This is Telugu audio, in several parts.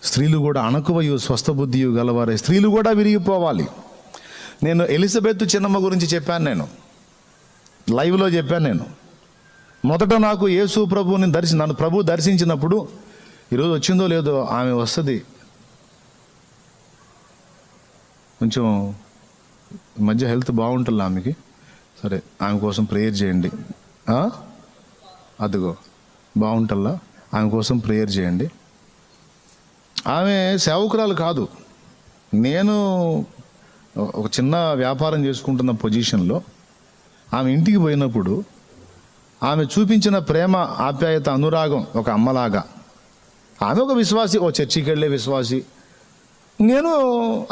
స్త్రీలు కూడా అణకువయు స్వస్థబుద్ధియు గలవారే, స్త్రీలు కూడా విరిగిపోవాలి. నేను ఎలిజబెత్ చిన్నమ్మ గురించి చెప్పాను, నేను లైవ్లో చెప్పాను. నేను మొదట నాకు యేసు ప్రభువుని నన్ను ప్రభు దర్శించినప్పుడు, ఈరోజు వచ్చిందో లేదో ఆమె వస్తుంది, కొంచెం మధ్య హెల్త్ బాగుంటుంది ఆమెకి, సరే ఆమె కోసం ప్రేయర్ చేయండి. అదిగో బాగుంటల్లా, ఆమె కోసం ప్రేయర్ చేయండి. ఆమె సేవకురాలు కాదు, నేను ఒక చిన్న వ్యాపారం చేసుకుంటున్న పొజిషన్లో ఆమె ఇంటికి పోయినప్పుడు ఆమె చూపించిన ప్రేమ, ఆప్యాయత, అనురాగం ఒక అమ్మలాగా. ఆమె ఒక విశ్వాసి, ఓ చర్చికి వెళ్ళే విశ్వాసి, నేను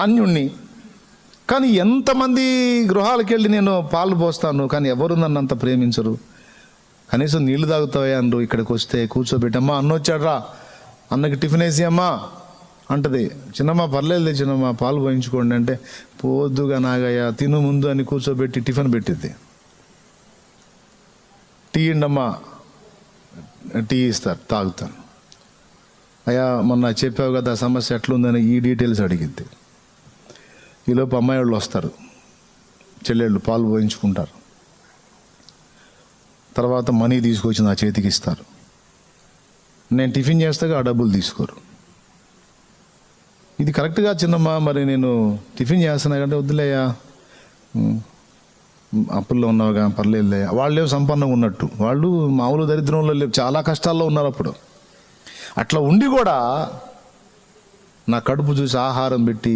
అన్యుణ్ణి. కానీ ఎంతమంది గృహాలకు వెళ్ళి నేను పాలు పోస్తాను, కానీ ఎవరు నన్ను అంత ప్రేమించరు. కనీసం నీళ్లు తాగుతావా అంటూ ఇక్కడికి వస్తే కూర్చోబెట్టమ్మా, అన్న వచ్చాడ్రా, అన్నకి టిఫిన్ వేసి అమ్మా అంటది. చిన్నమ్మ పర్లేదు చిన్నమ్మ పాలు పోయించుకోండి అంటే, పోద్దుగా నాగయ్య తిను ముందు అని కూర్చోబెట్టి టిఫిన్ పెట్టిద్ది. టీ ఇండమ్మా, టీ ఇస్తారు, తాగుతాను. అయ్యా మొన్న చెప్పావు కదా సమస్య ఎట్లుందని ఈ డీటెయిల్స్ అడిగిద్ది. ఈలోపు అమ్మాయి వాళ్ళు వస్తారు, చెల్లెళ్ళు పాలు పోయించుకుంటారు. తర్వాత మనీ తీసుకొచ్చి నా చేతికి ఇస్తారు. నేను టిఫిన్ చేస్తాగా ఆ డబ్బులు తీసుకోరు. ఇది కరెక్ట్గా చిన్నమ్మ, మరి నేను టిఫిన్ చేస్తున్నా కంటే వద్దులేయా, అప్పుల్లో ఉన్నావుగా పర్లేదులే. వాళ్ళే సంపన్నంగా ఉన్నట్టు, వాళ్ళు మామూలు దరిద్రంలో లేవు, చాలా కష్టాల్లో ఉన్నారు అప్పుడు. అట్లా ఉండి కూడా నా కడుపు చూసి ఆహారం పెట్టి,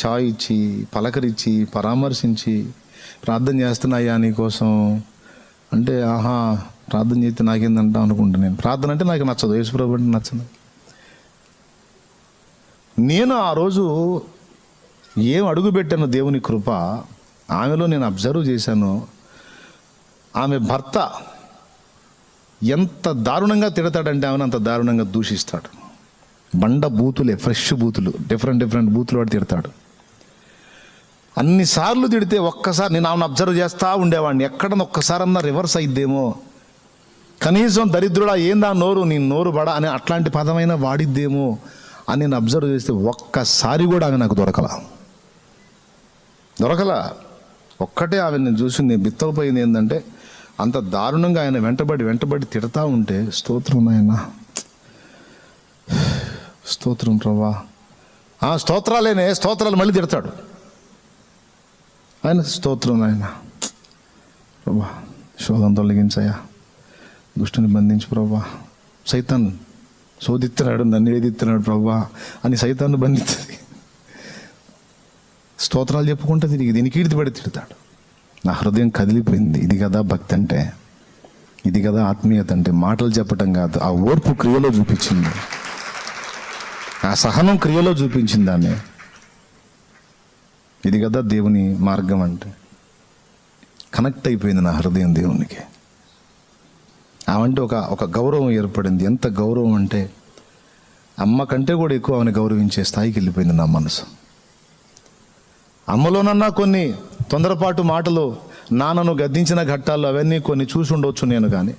చాయ్ ఇచ్చి, పలకరించి, పరామర్శించి, ప్రార్థన చేస్తున్నాయా నీకోసం అంటే, ఆహా ప్రార్థన చేస్తే నాకేందంటా అనుకుంటా. నేను ప్రార్థన అంటే నాకు నచ్చదు, యేసుప్రభు అంటే నచ్చదు. నేను ఆ రోజు ఏం అడుగుపెట్టాను, దేవుని కృప ఆమెలో నేను అబ్జర్వ్ చేశాను. ఆమె భర్త ఎంత దారుణంగా తిడతాడంటే ఆమెను అంత దారుణంగా దూషిస్తాడు. బండ బూతులే, ఫ్రెష్ బూతులు, డిఫరెంట్ బూతులు వాడు తిడతాడు. అన్నిసార్లు తిడితే ఒక్కసారి నేను ఆమెను అబ్జర్వ్ చేస్తూ ఉండేవాడిని, ఎక్కడన్నా ఒక్కసారన్నా రివర్స్ అయిద్దేమో, కనీసం దరిద్రుడా ఏందా నోరు, నీ నోరు బడా అని అట్లాంటి పదమైన వాడిద్దేమో అని నేను అబ్జర్వ్ చేస్తే ఒక్కసారి కూడా ఆమె నాకు దొరకలా. ఒక్కటే ఆమె నేను చూసింది, బిత్తలపోయింది ఏంటంటే, అంత దారుణంగా ఆయన వెంటబడి తిడతా ఉంటే, స్తోత్రం నాయన, స్తోత్రం ప్రభా, స్తోత్రాలేనే, స్తోత్రాలు మళ్ళీ తిడతాడు ఆయన. స్తోత్రం నాయన ప్రభా, శోధం తొలగించాయా, దుష్టుని బంధించు ప్రభా, సైతాన్ శోధిస్తున్నాడు, నన్ను ఏదిస్తున్నాడు ప్రభా అని సైతాన్ని బంధిస్తుంది. స్తోత్రాలు చెప్పుకుంటే దీనికి కీర్తిపడి తిడతాడు. నా హృదయం కదిలిపోయింది. ఇది కదా భక్తి అంటే, ఇది కదా ఆత్మీయత అంటే. మాటలు చెప్పటం కాదు, ఆ ఓర్పు క్రియలో చూపించింది, ఆ సహనం క్రియలో చూపించింది దాన్ని. ఇది కదా దేవుని మార్గం అంటే. కనెక్ట్ అయిపోయింది నా హృదయం దేవునికి. ఆమంటే ఒక గౌరవం ఏర్పడింది. ఎంత గౌరవం అంటే, అమ్మ కంటే కూడా ఎక్కువ ఆమెను గౌరవించే స్థాయికి వెళ్ళిపోయింది నా మనసు. అమ్మలోనన్నా కొన్ని తొందరపాటు మాటలు, నాన్నను గద్దించిన ఘట్టాలు అవన్నీ కొన్ని చూసి ఉండవచ్చు నేను, కానీ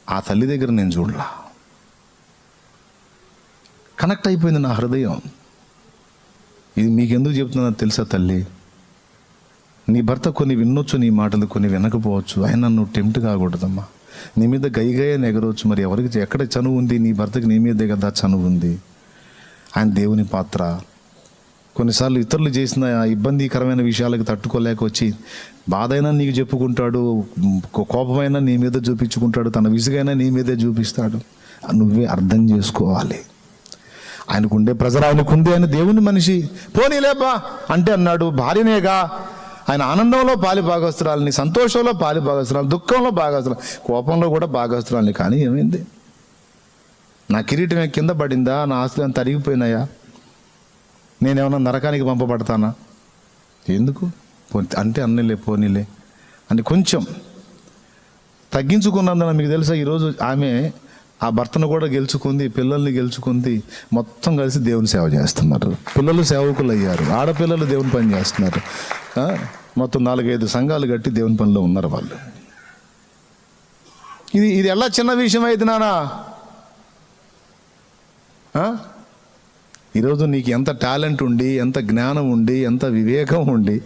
ఆ తల్లి దగ్గర నేను చూడలా. కనెక్ట్ అయిపోయింది నా హృదయం. ఇది మీకెందుకు చెప్తున్నా తెలుసా తల్లి, నీ భర్త కొన్ని వినొచ్చు, నీ మాటలు కొన్ని వినకపోవచ్చు, ఆయన నువ్వు టెంప్ట్ కాకూడదమ్మా. నీ మీద గైగయ్య ఎగరవచ్చు, మరి ఎవరికి ఎక్కడ చనువు ఉంది, నీ భర్తకి నీ మీదే కదా చనువు ఉంది. ఆయన దేవుని పాత్ర. కొన్నిసార్లు ఇతరులు చేసిన ఇబ్బందికరమైన విషయాలకు తట్టుకోలేక వచ్చి బాధైనా నీకు చెప్పుకుంటాడు, కోపమైనా నీ మీద చూపించుకుంటాడు, తన విసుగైనా నీ మీదే చూపిస్తాడు. నువ్వే అర్థం చేసుకోవాలి. ఆయనకుండే ప్రెజర్ ఆయనకుంది. ఆయన దేవుని మనిషి. పోనీలేబా అంటే అన్నాడు, భార్యనేగా. ఆయన ఆనందంలో పాలి భాగస్తురాలని, సంతోషంలో పాలి భాగస్తురాలు, దుఃఖంలో భాగస్తురాలు, కోపంలో కూడా భాగస్తురాలని. కానీ ఏమైంది, నా కిరీటం కింద పడిందా, నా ఆస్తులు అంత అరిగిపోయినాయా, నేనేమన్నా నరకానికి పంపబడతానా, ఎందుకు అంటే అన్నలే పోనీలే అని కొంచెం తగ్గించుకున్నందున మీకు తెలుసా, ఈరోజు ఆమె ఆ భర్తను కూడా గెలుచుకుంది, పిల్లల్ని గెలుచుకుంది, మొత్తం కలిసి దేవుని సేవ చేస్తున్నారు. పిల్లలు సేవకులు అయ్యారు, ఆడపిల్లలు దేవుని పని చేస్తున్నారు. మొత్తం 4-5 సంఘాలు కట్టి దేవుని పనిలో ఉన్నారు వాళ్ళు. ఇది ఎలా చిన్న విషయం అయితే నానా, ఈరోజు నీకు ఎంత టాలెంట్ ఉండి, ఎంత జ్ఞానం ఉండి, ఎంత వివేకం ఉండి,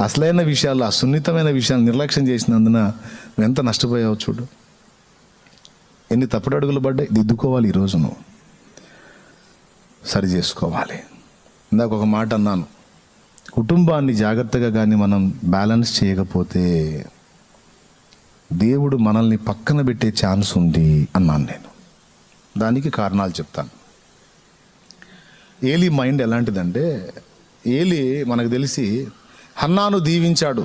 అసలైన విషయాలు, ఆ సున్నితమైన విషయాలు నిర్లక్ష్యం చేసినందున నువ్వు ఎంత నష్టపోయావు చూడు. ఎన్ని తప్పుడడుగులు పడ్డాయి. దిద్దుకోవాలి, ఈరోజు నువ్వు సరి చేసుకోవాలి. ఇందాక ఒక మాట అన్నాను, కుటుంబాన్ని జాగ్రత్తగా కానీ మనం బ్యాలెన్స్ చేయకపోతే దేవుడు మనల్ని పక్కన పెట్టే ఛాన్స్ ఉంది అన్నాను నేను. దానికి కారణాలు చెప్తాను. ఏలీ మైండ్ ఎలాంటిదంటే, ఏలీ మనకు తెలిసి హన్నాను దీవించాడు.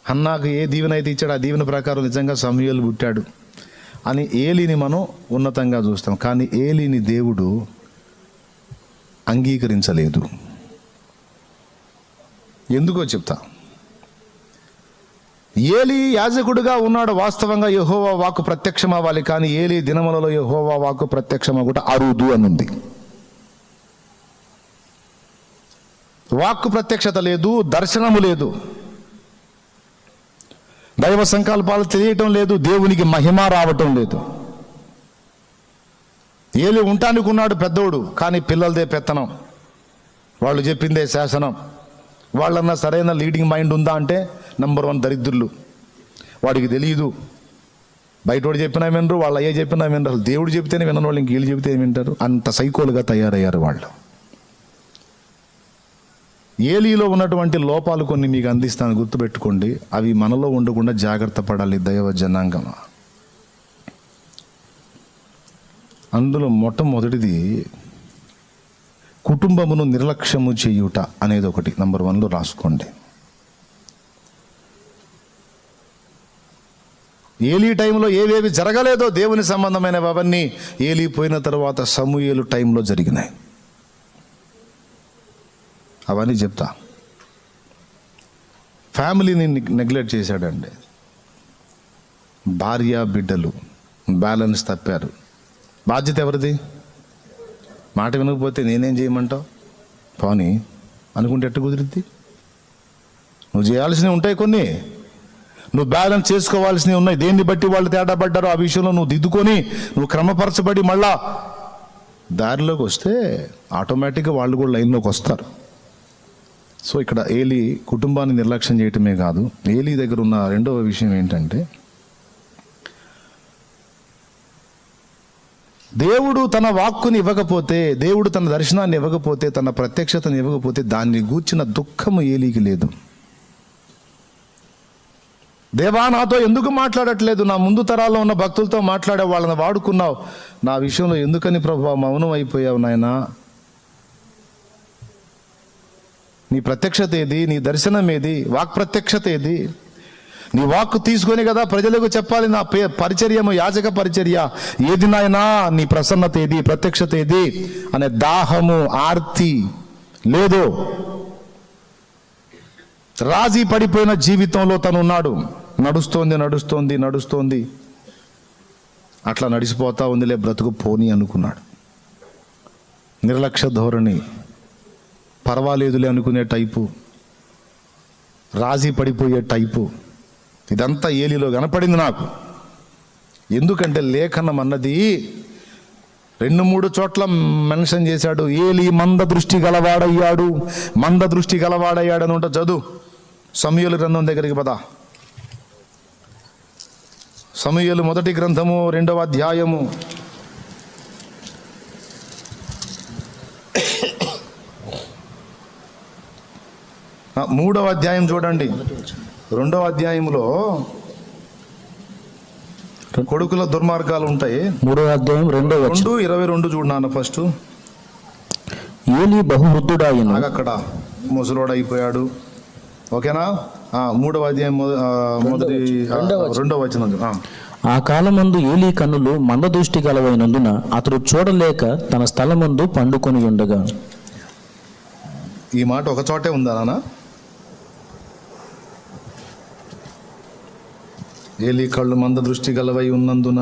హన్నాకు ఏ దీవెన అయితే ఇచ్చాడు ఆ దీవెన ప్రకారం నిజంగా సమూయేలు పుట్టాడు అని ఏలీని మనం ఉన్నతంగా చూస్తాం. కానీ ఏలీని దేవుడు అంగీకరించలేదు. ఎందుకో చెప్తా. ఏలీ యాజకుడుగా ఉన్నాడు, వాస్తవంగా యెహోవా వాక్కు ప్రత్యక్షం అవ్వాలి. కానీ ఏలీ దినములలో యెహోవా వాక్కు ప్రత్యక్షమగుట అరుదు అనుంది. వాక్కు ప్రత్యక్షత లేదు, దర్శనము లేదు, దైవ సంకల్పాలు తెలియటం లేదు, దేవునికి మహిమ రావటం లేదు. ఏలి ఉండటానికి ఉన్నాడు పెద్దోడు, కానీ పిల్లలదే పెత్తనం, వాళ్ళు చెప్పిందే శాసనం. వాళ్ళన్నా సరైన లీడింగ్ మైండ్ ఉందా అంటే నంబర్ 1 దరిద్రులు. వాడికి తెలియదు, బయటోడు చెప్పినా వినరు, వాళ్ళు అయ్యే చెప్పినా వినరు. అసలు దేవుడు చెప్తేనే వినని వాళ్ళు ఇంక వీళ్ళు చెబితే ఏమి వింటారు? అంత సైకోలుగా తయారయ్యారు వాళ్ళు. ఏలీలో ఉన్నటువంటి లోపాలు కొన్ని మీకు అందిస్తాను, గుర్తుపెట్టుకోండి. అవి మనలో ఉండకుండా జాగ్రత్త పడాలి దైవ జనాంగం. అందులో మొట్టమొదటిది కుటుంబమును నిర్లక్ష్యము చేయుట అనేది ఒకటి. నంబర్ 1లో రాసుకోండి. ఏలీ టైంలో ఏవేవి జరగలేదో దేవుని సంబంధమైనవి అవన్నీ ఏలీ పోయిన తర్వాత సమూయేలు టైంలో జరిగినాయి. అవన్నీ చెప్తా. ఫ్యామిలీని నెగ్లెక్ట్ చేశాడండి. భార్య బిడ్డలు బ్యాలెన్స్ తప్పారు. బాధ్యత ఎవరిది? మాట వినకపోతే నేనేం చేయమంటావు? పోనీ అనుకుంటే ఎట్టు కుదిరిద్ది? నువ్వు చేయాల్సినవి ఉంటాయి కొన్ని, నువ్వు బ్యాలెన్స్ చేసుకోవాల్సినవి ఉన్నాయి. దేన్ని బట్టి వాళ్ళు తేడా పడ్డారో ఆ విషయంలో నువ్వు దిద్దుకొని నువ్వు క్రమపరచబడి మళ్ళా దారిలోకి వస్తే ఆటోమేటిక్గా వాళ్ళు కూడా లైన్లోకి వస్తారు. సో ఇక్కడ ఏలీ కుటుంబాన్ని నిర్లక్ష్యం చేయటమే కాదు, ఏలీ దగ్గర ఉన్న రెండవ విషయం ఏంటంటే, దేవుడు తన వాక్కుని ఇవ్వకపోతే, దేవుడు తన దర్శనాన్ని ఇవ్వకపోతే, తన ప్రత్యక్షతను ఇవ్వకపోతే దాన్ని గూర్చిన దుఃఖము ఏలీకి లేదు. దేవా నాతో ఎందుకు మాట్లాడట్లేదు? నా ముందు తరాల్లో ఉన్న భక్తులతో మాట్లాడే వాళ్ళని వాడుకున్నావు, నా విషయంలో ఎందుకని ప్రభువా మౌనం అయిపోయావు నాయనా? నీ ప్రత్యక్షత ఏది? నీ దర్శనం ఏది? వాక్ ప్రత్యక్షత ఏది? నీ వాక్కు తీసుకొని కదా ప్రజలకు చెప్పాలి నా పరిచర్యము, యాజక పరిచర్య ఏది నాయనా? నీ ప్రసన్నత ఏది? ప్రత్యక్షత ఏది అనే దాహము, ఆర్తి లేదు. రాజీ పడిపోయిన జీవితంలో తను ఉన్నాడు. నడుస్తోంది. అట్లా నడిచిపోతా ఉందిలే బ్రతుకు పోని అనుకున్నాడు. నిర్లక్ష్య ధోరణి, పర్వాలేదులే అనుకునే టైపు, రాజీ పడిపోయే టైపు, ఇదంతా ఏలీలో కనపడింది నాకు. ఎందుకంటే లేఖనం అన్నది 2-3 చోట్ల మెన్షన్ చేశాడు. ఏలీ మంద దృష్టి గలవాడయ్యాడు అని ఉంటా. చదువు సమూయేలు గ్రంథం దగ్గరికి పద. సమూయేలు మొదటి గ్రంథము 2వ అధ్యాయము 3వ అధ్యాయం చూడండి. 2వ అధ్యాయంలో కొడుకుల దుర్మార్గాలు ఉంటాయి. 3వ అధ్యాయం 2:22 చూడు నాన్న. ఫస్ట్ ఏలీ బహువృద్ధుడాయను, అక్కడ ముసలోడైపోయాడు. ఓకేనా? 3వ అధ్యాయం మొదటి 2వ వచనం. ఆ కాలమందు ఏలీ కన్నులు మందదృష్టి గలవైనందున అతడు చూడలేక తన స్థలమందు పండుకొని ఉండగా. ఈ మాట ఒక చోటే ఉందా నాన్న? ఏలీ కళ్ళు మంద దృష్టి గలవై ఉన్నందున.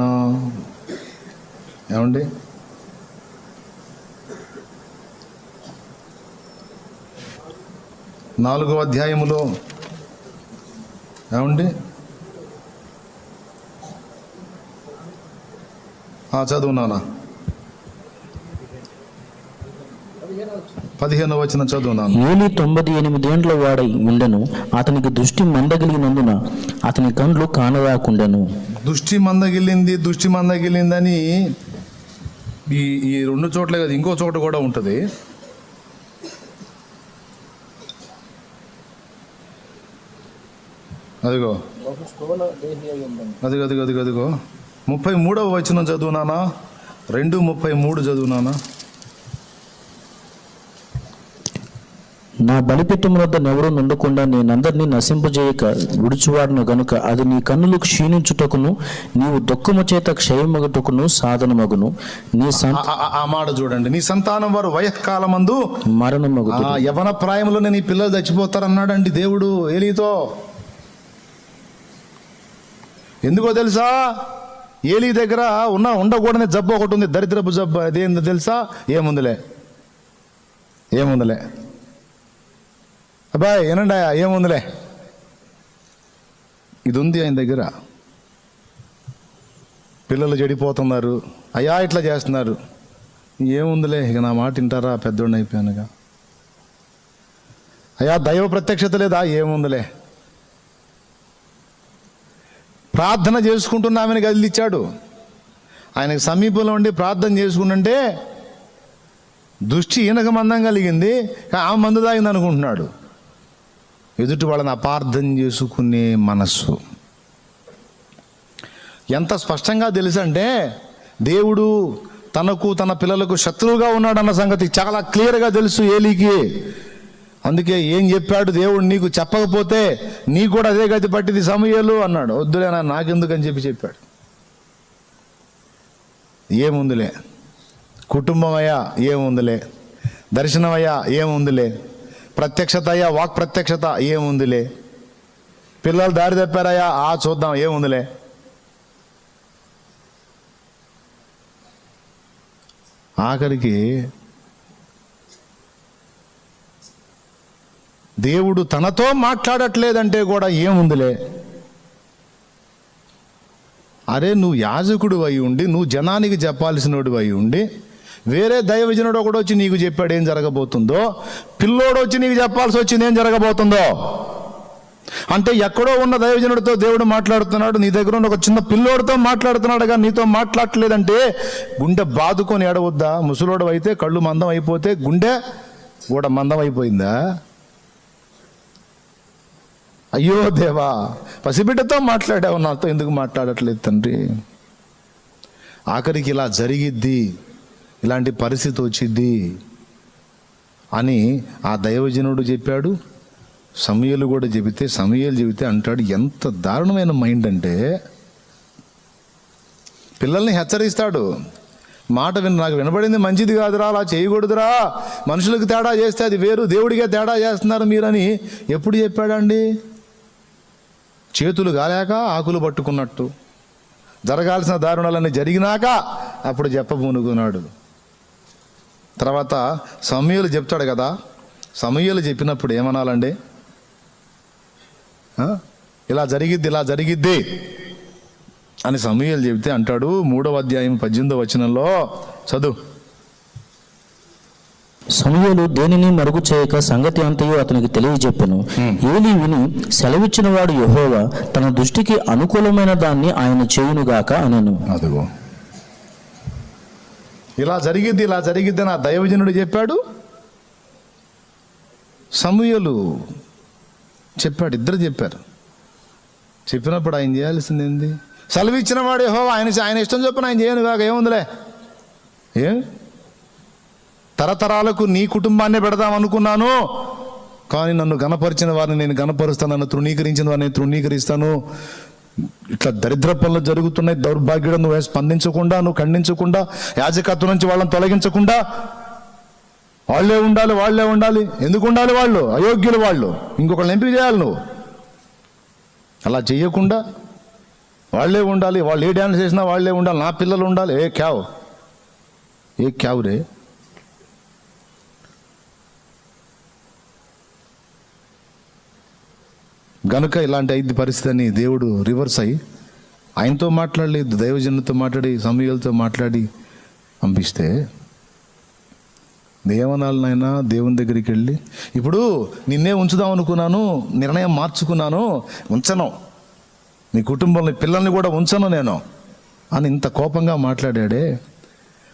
ఏమండి? నాలుగవ అధ్యాయములో ఏమండి చదువు నాన్న. 15వ వచనం చదువు నాన్న. ఏలీ 98 ఏండ్ల వాడై ఉండెను, అతనికి దృష్టి మందగిలినందున అతని కండ్లు కానరాకుండెను. దృష్టి మందగిలిందని ఈ 2 చోట్లే కదా, ఇంకో చోట కూడా ఉంటుంది. అదిగో 33వ వచనం చదువు నాన్న. 2:33 చదువు నాన్న. నా బలిపీఠం వద్ద నెవరూ నుండకుండా నేనందరినీ నశింపజేయక విడుచువాడును గనుక అది నీ కన్నులు క్షీణించుటకును నీవు దుఃఖము చేత క్షయమగుటకును సాధనమగును. నీ ఆ మాట చూడండి. నీ సంతానం వారు వయఃకాలమందు మరణమగును. యవన ప్రాయంలోనే నీ పిల్లలు చచ్చిపోతారన్నాడండి దేవుడు ఏలీతో. ఎందుకో తెలుసా? ఏలీ దగ్గర ఉండకూడని జబ్బు ఒకటి ఉంది, దరిద్రపు జబ్బు. అదేందో తెలుసా? ఏముందిలే అబ్బాయి ఏనండి, ఏముందిలే, ఇది ఉంది ఆయన దగ్గర. పిల్లలు చెడిపోతున్నారు, అయ్యా ఇట్లా చేస్తున్నారు, ఏముందిలే, ఇక నా మాట వింటారా, పెద్దోడిని అయిపోయానుగా. అయ్యా దైవ ప్రత్యక్షత లేదా, ఏముందిలే. ప్రార్థన చేసుకుంటున్నామని గదిలిచ్చాడు. ఆయనకు సమీపంలో ఉండి ప్రార్థన చేసుకుంటుంటే దృష్టి ఈయనకు మందం కలిగింది, ఆమె మందు తాగింది అనుకుంటున్నాడు. ఎదుటి వాళ్ళని అపార్థం చేసుకునే మనస్సు ఎంత స్పష్టంగా తెలుసంటే, దేవుడు తనకు తన పిల్లలకు శత్రువుగా ఉన్నాడన్న సంగతి చాలా క్లియర్గా తెలుసు ఏలీకి. అందుకే ఏం చెప్పాడు దేవుడు, నీకు చెప్పకపోతే నీకు కూడా అదే గతి పట్టింది సమూయేలు అన్నాడు. వద్దులే నాకెందుకని చెప్పాడు. ఏముందిలే, కుటుంబం అయ్యా ఏముందిలే, దర్శనం అయ్యా ఏముందిలే, ప్రత్యక్షత అయ్యా వాక్ ప్రత్యక్షత ఏముందిలే, పిల్లలు దారి తప్పారయ్యా చూద్దాం ఏముందిలే. ఆఖరికి దేవుడు తనతో మాట్లాడట్లేదంటే కూడా ఏముందిలే. అరే నువ్వు యాజకుడు అయి ఉండి, నువ్వు జనానికి చెప్పాల్సినోడు అయి ఉండి, వేరే దైవజనుడు ఒకడు వచ్చి నీకు చెప్పాడు ఏం జరగబోతుందో, పిల్లోడు వచ్చి నీకు చెప్పాల్సి వచ్చింది ఏం జరగబోతుందో. అంటే ఎక్కడో ఉన్న దైవజనుడితో దేవుడు మాట్లాడుతున్నాడు, నీ దగ్గర ఉన్న ఒక చిన్న పిల్లోడితో మాట్లాడుతున్నాడు కానీ నీతో మాట్లాడలేదంటే గుండె బాదుకొని ఏడవద్దా? ముసలోడు అయితే కళ్ళు మందం అయిపోతే గుండె కూడా మందం అయిపోయిందా? అయ్యో దేవా, పసిబిడ్డతో మాట్లాడావు, నాతో ఎందుకు మాట్లాడట్లేదు తండ్రి? ఆఖరికి ఇలా జరిగిద్ది, ఇలాంటి పరిస్థితి వచ్చిద్ది అని ఆ దైవజనుడు చెప్పాడు. సమూయేలు కూడా చెబితే అంటాడు, ఎంత దారుణమైన మైండ్ అంటే, పిల్లల్ని హెచ్చరిస్తాడు. మాట నాకు వినబడింది మంచిది కాదురా, అలా చేయకూడదురా, మనుషులకు తేడా చేస్తే అది వేరు, దేవుడికే తేడా చేస్తున్నారు మీరని ఎప్పుడు చెప్పాడండి? చేతులు గాలేక ఆకులు పట్టుకున్నట్టు జరగాల్సిన దారుణాలన్నీ జరిగినాక అప్పుడు చెప్పబూనుకున్నాడు. తర్వాత సమూయేలు చెప్తాడు కదా, సమూయేలు చెప్పినప్పుడు ఏమనాలండి? ఇలా జరిగిద్ది అని సమూయేలు చెబితే అంటాడు, 3వ అధ్యాయం 18వ వచనంలో చదువు. సమూయేలు దేనిని మరుగు చేయక సంగతి అంతయు అతనికి తెలియజెప్పెను. ఏలీ విని, సెలవిచ్చిన వాడు యెహోవా, తన దృష్టికి అనుకూలమైన దాన్ని ఆయన చేయునుగాక అనెను. అదిగో ఇలా జరిగిద్ది అని ఆ దైవజనుడు చెప్పాడు, సమూయేలు చెప్పాడు, ఇద్దరు చెప్పారు. చెప్పినప్పుడు ఆయన చేయాల్సింది ఏంది? సెలవిచ్చిన వాడు యెహోవా, ఆయన ఇష్టం చొప్పున ఆయన చేయను కాక ఏముందిలే. తరతరాలకు నీ కుటుంబాన్ని పెడదాం అనుకున్నాను, కానీ నన్ను గణపరిచిన వారిని నేను గణపరుస్తాను, నన్ను తృణీకరించిన వారిని తృణీకరిస్తాను. ఇట్లా దరిద్ర పనులు జరుగుతున్నాయి, దౌర్భాగ్యుడు, నువ్వు స్పందించకుండా, నువ్వు ఖండించకుండా, యాజకత్వం నుంచి వాళ్ళని తొలగించకుండా, వాళ్ళే ఉండాలి. ఎందుకు ఉండాలి? వాళ్ళు అయోగ్యులు, వాళ్ళు ఇంకొకళ్ళని ఎంపిక చేయాలి. నువ్వు అలా చెయ్యకుండా వాళ్ళే ఉండాలి, వాళ్ళు ఏ డ్యాన్స్ చేసినా వాళ్ళే ఉండాలి, నా పిల్లలు ఉండాలి. ఏ క్యావ్ రే. గనుక ఇలాంటి ఐదు పరిస్థితి అని దేవుడు రివర్స్ అయ్యి ఆయనతో మాట్లాడలేదు, దైవజనులతో మాట్లాడి సమూయేలుతో మాట్లాడి పంపిస్తే దేవనాలనైనా దేవుని దగ్గరికి వెళ్ళి, ఇప్పుడు నిన్నే ఉంచుదాం అనుకున్నాను, నిర్ణయం మార్చుకున్నాను, ఉంచను, నీ కుటుంబంలో పిల్లల్ని కూడా ఉంచను నేను అని ఇంత కోపంగా మాట్లాడాడే.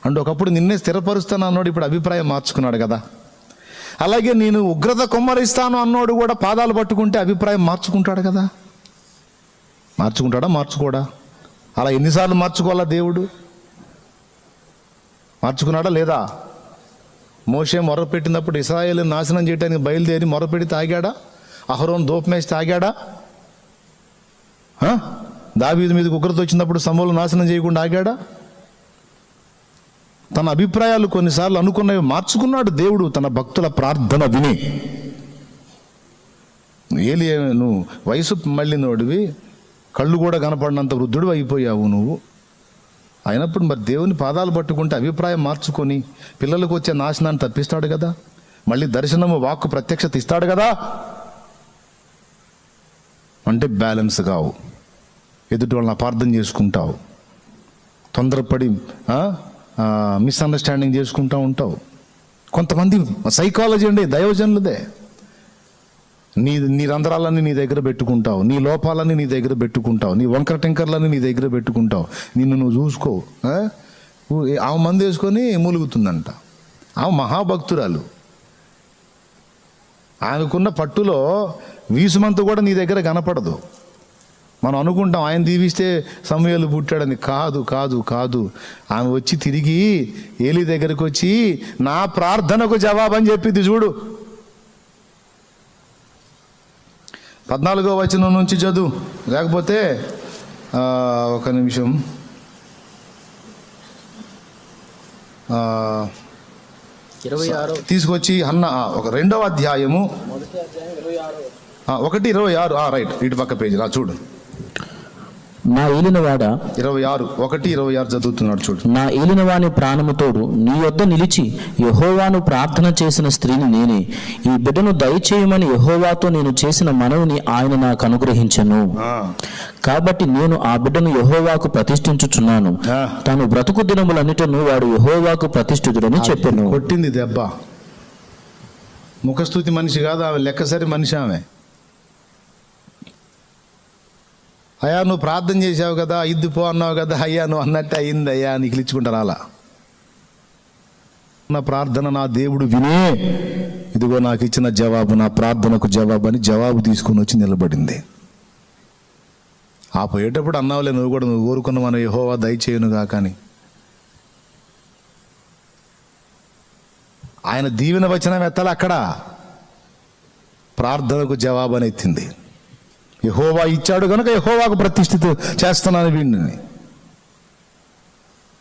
అంటే ఒకప్పుడు నిన్నే స్థిరపరుస్తాను అన్నాడు, ఇప్పుడు అభిప్రాయం మార్చుకున్నాడు కదా. అలాగే నేను ఉగ్రత కుమ్మరిస్తాను అన్నోడు కూడా పాదాలు పట్టుకుంటే అభిప్రాయం మార్చుకుంటాడు కదా. మార్చుకుంటాడా, మార్చుకోడా? అలా ఎన్నిసార్లు మార్చుకోవాలా దేవుడు? మార్చుకున్నాడా లేదా? మోషే మొరపెట్టినప్పుడు ఇశ్రాయేలుని నాశనం చేయడానికి బయలుదేరి మొరపెట్టి తాగాడా? అహరోను దూపమేసి తాగాడా? దావీదు మీదకి ఉగ్రత వచ్చినప్పుడు సమూలు నాశనం చేయకుండా ఆగాడా? తన అభిప్రాయాలు కొన్నిసార్లు అనుకున్నవి మార్చుకున్నాడు దేవుడు తన భక్తుల ప్రార్థన విని. ఏలి, నువ్వు వయసు మళ్ళినోడివి, కళ్ళు కూడా కనపడినంత వృద్ధుడు అయిపోయావు నువ్వు. అయినప్పుడు మరి దేవుని పాదాలు పట్టుకుంటే అభిప్రాయం మార్చుకొని పిల్లలకు వచ్చే నాశనాన్ని తప్పిస్తాడు కదా. మళ్ళీ దర్శనము, వాక్కు, ప్రత్యక్షత ఇస్తాడు కదా. అంటే బ్యాలెన్స్ కావు, ఎదుటి వాళ్ళని అపార్థం చేసుకుంటావు, తొందరపడి మిస్అండర్స్టాండింగ్ చేసుకుంటూ ఉంటావు. కొంతమంది సైకాలజీ అండి దైవజనులదే. నీ రంధ్రాలన్నీ నీ దగ్గర పెట్టుకుంటావు, నీ లోపాలన్నీ నీ దగ్గర పెట్టుకుంటావు, నీ వంకర టెంకర్లన్నీ నీ దగ్గర పెట్టుకుంటావు. నిన్ను నువ్వు చూసుకో. ఆమె మంది వేసుకొని మూలుగుతుందంట. ఆమె మహాభక్తురాలు. ఆమెకున్న పట్టులో వీసుమంత కూడా నీ దగ్గర కనపడదు. మనం అనుకుంటాం ఆయన దీవిస్తే సమూయేలు పుట్టాడని. కాదు కాదు కాదు. ఆమె వచ్చి తిరిగి ఏలీ దగ్గరకు వచ్చి నా ప్రార్థనకు జవాబని చెప్పింది చూడు. 14వ వచనం నుంచి చదువు, లేకపోతే ఒక నిమిషం, తీసుకొచ్చి అన్న ఒక 2వ అధ్యాయము 1:26. రైట్, ఇటు పక్క పేజీ చూడు. నా ఏలినవాడ 26 1:26 చదువుతున్నాడు చూడు. నా ఏలినవాని ప్రాణముతోడు నీ యొద్ద నిలిచి యెహోవాను ప్రార్థన చేసిన స్త్రీని నేనే. ఈ బిడ్డను దయచేయమని యెహోవాతో నేను చేసిన మనవిని ఆయన నాకు అనుగ్రహించెను. కాబట్టి నేను ఆ బిడ్డను యెహోవాకు ప్రతిష్ఠించుచున్నాను. తాను బ్రతుకు దినములన్నిటను వాడు యెహోవాకు ప్రతిష్ఠితుడని చెప్పాను. కొట్టింది దెబ్బ. ముఖస్థుతి మనిషి కాదు ఆమె, లెక్కసరి మనిషి ఆమె. అయ్యా నువ్వు ప్రార్థన చేసావు కదా, ఇద్దు పో అన్నావు కదా, అయ్యా నువ్వు అన్నట్టు అయింది అయ్యా, నీకు ఇచ్చుకుంటారు. అలా నా ప్రార్థన నా దేవుడు వినే, ఇదిగో నాకు ఇచ్చిన జవాబు, నా ప్రార్థనకు జవాబు అని జవాబు తీసుకొని వచ్చి నిలబడింది. ఆ పోయేటప్పుడు అన్నావులే నువ్వు కూడా, నువ్వు కోరుకున్న మనం యెహోవా దయచేయునుగా. కానీ ఆయన దీవెన వచనం ఎత్తాలి, అక్కడ ప్రార్థనకు జవాబు అని ఎత్తింది. యెహోవా ఇచ్చాడు కనుక యెహోవాకు ప్రతిష్ఠిత చేస్తున్నాను వీడిని.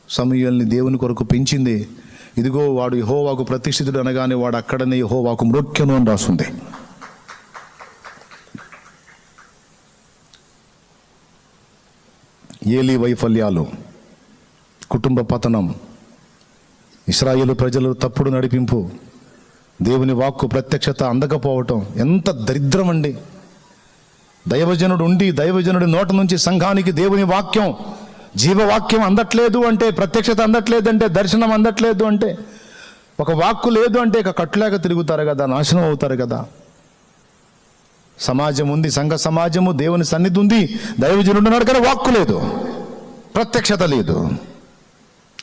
సమూయేలుని దేవుని కొరకు పెంచింది. ఇదిగో వాడు యెహోవాకు ప్రతిష్ఠితుడు అనగానే వాడు అక్కడనే యెహోవాకు మ్రొక్కెను అని రాస్తుంది. ఏలీ వైఫల్యాలు, కుటుంబ పతనం, ఇశ్రాయేలు ప్రజలు తప్పుడు నడిపింపు, దేవుని వాక్కు ప్రత్యక్షత అందకపోవటం ఎంత దరిద్రం అండి. దైవజనుడు ఉండి దైవజనుడి నోట నుంచి సంఘానికి దేవుని వాక్యం, జీవవాక్యం అందట్లేదు అంటే, ప్రత్యక్షత అందట్లేదు అంటే, దర్శనం అందట్లేదు అంటే, ఒక వాక్కు లేదు అంటే ఇక కట్టులేక తిరుగుతారు కదా, నాశనం అవుతారు కదా. సమాజం ఉంది, సంఘ సమాజము, దేవుని సన్నిధి ఉంది, దైవజనుడు ఉన్నాడు కానీ వాక్కు లేదు, ప్రత్యక్షత లేదు.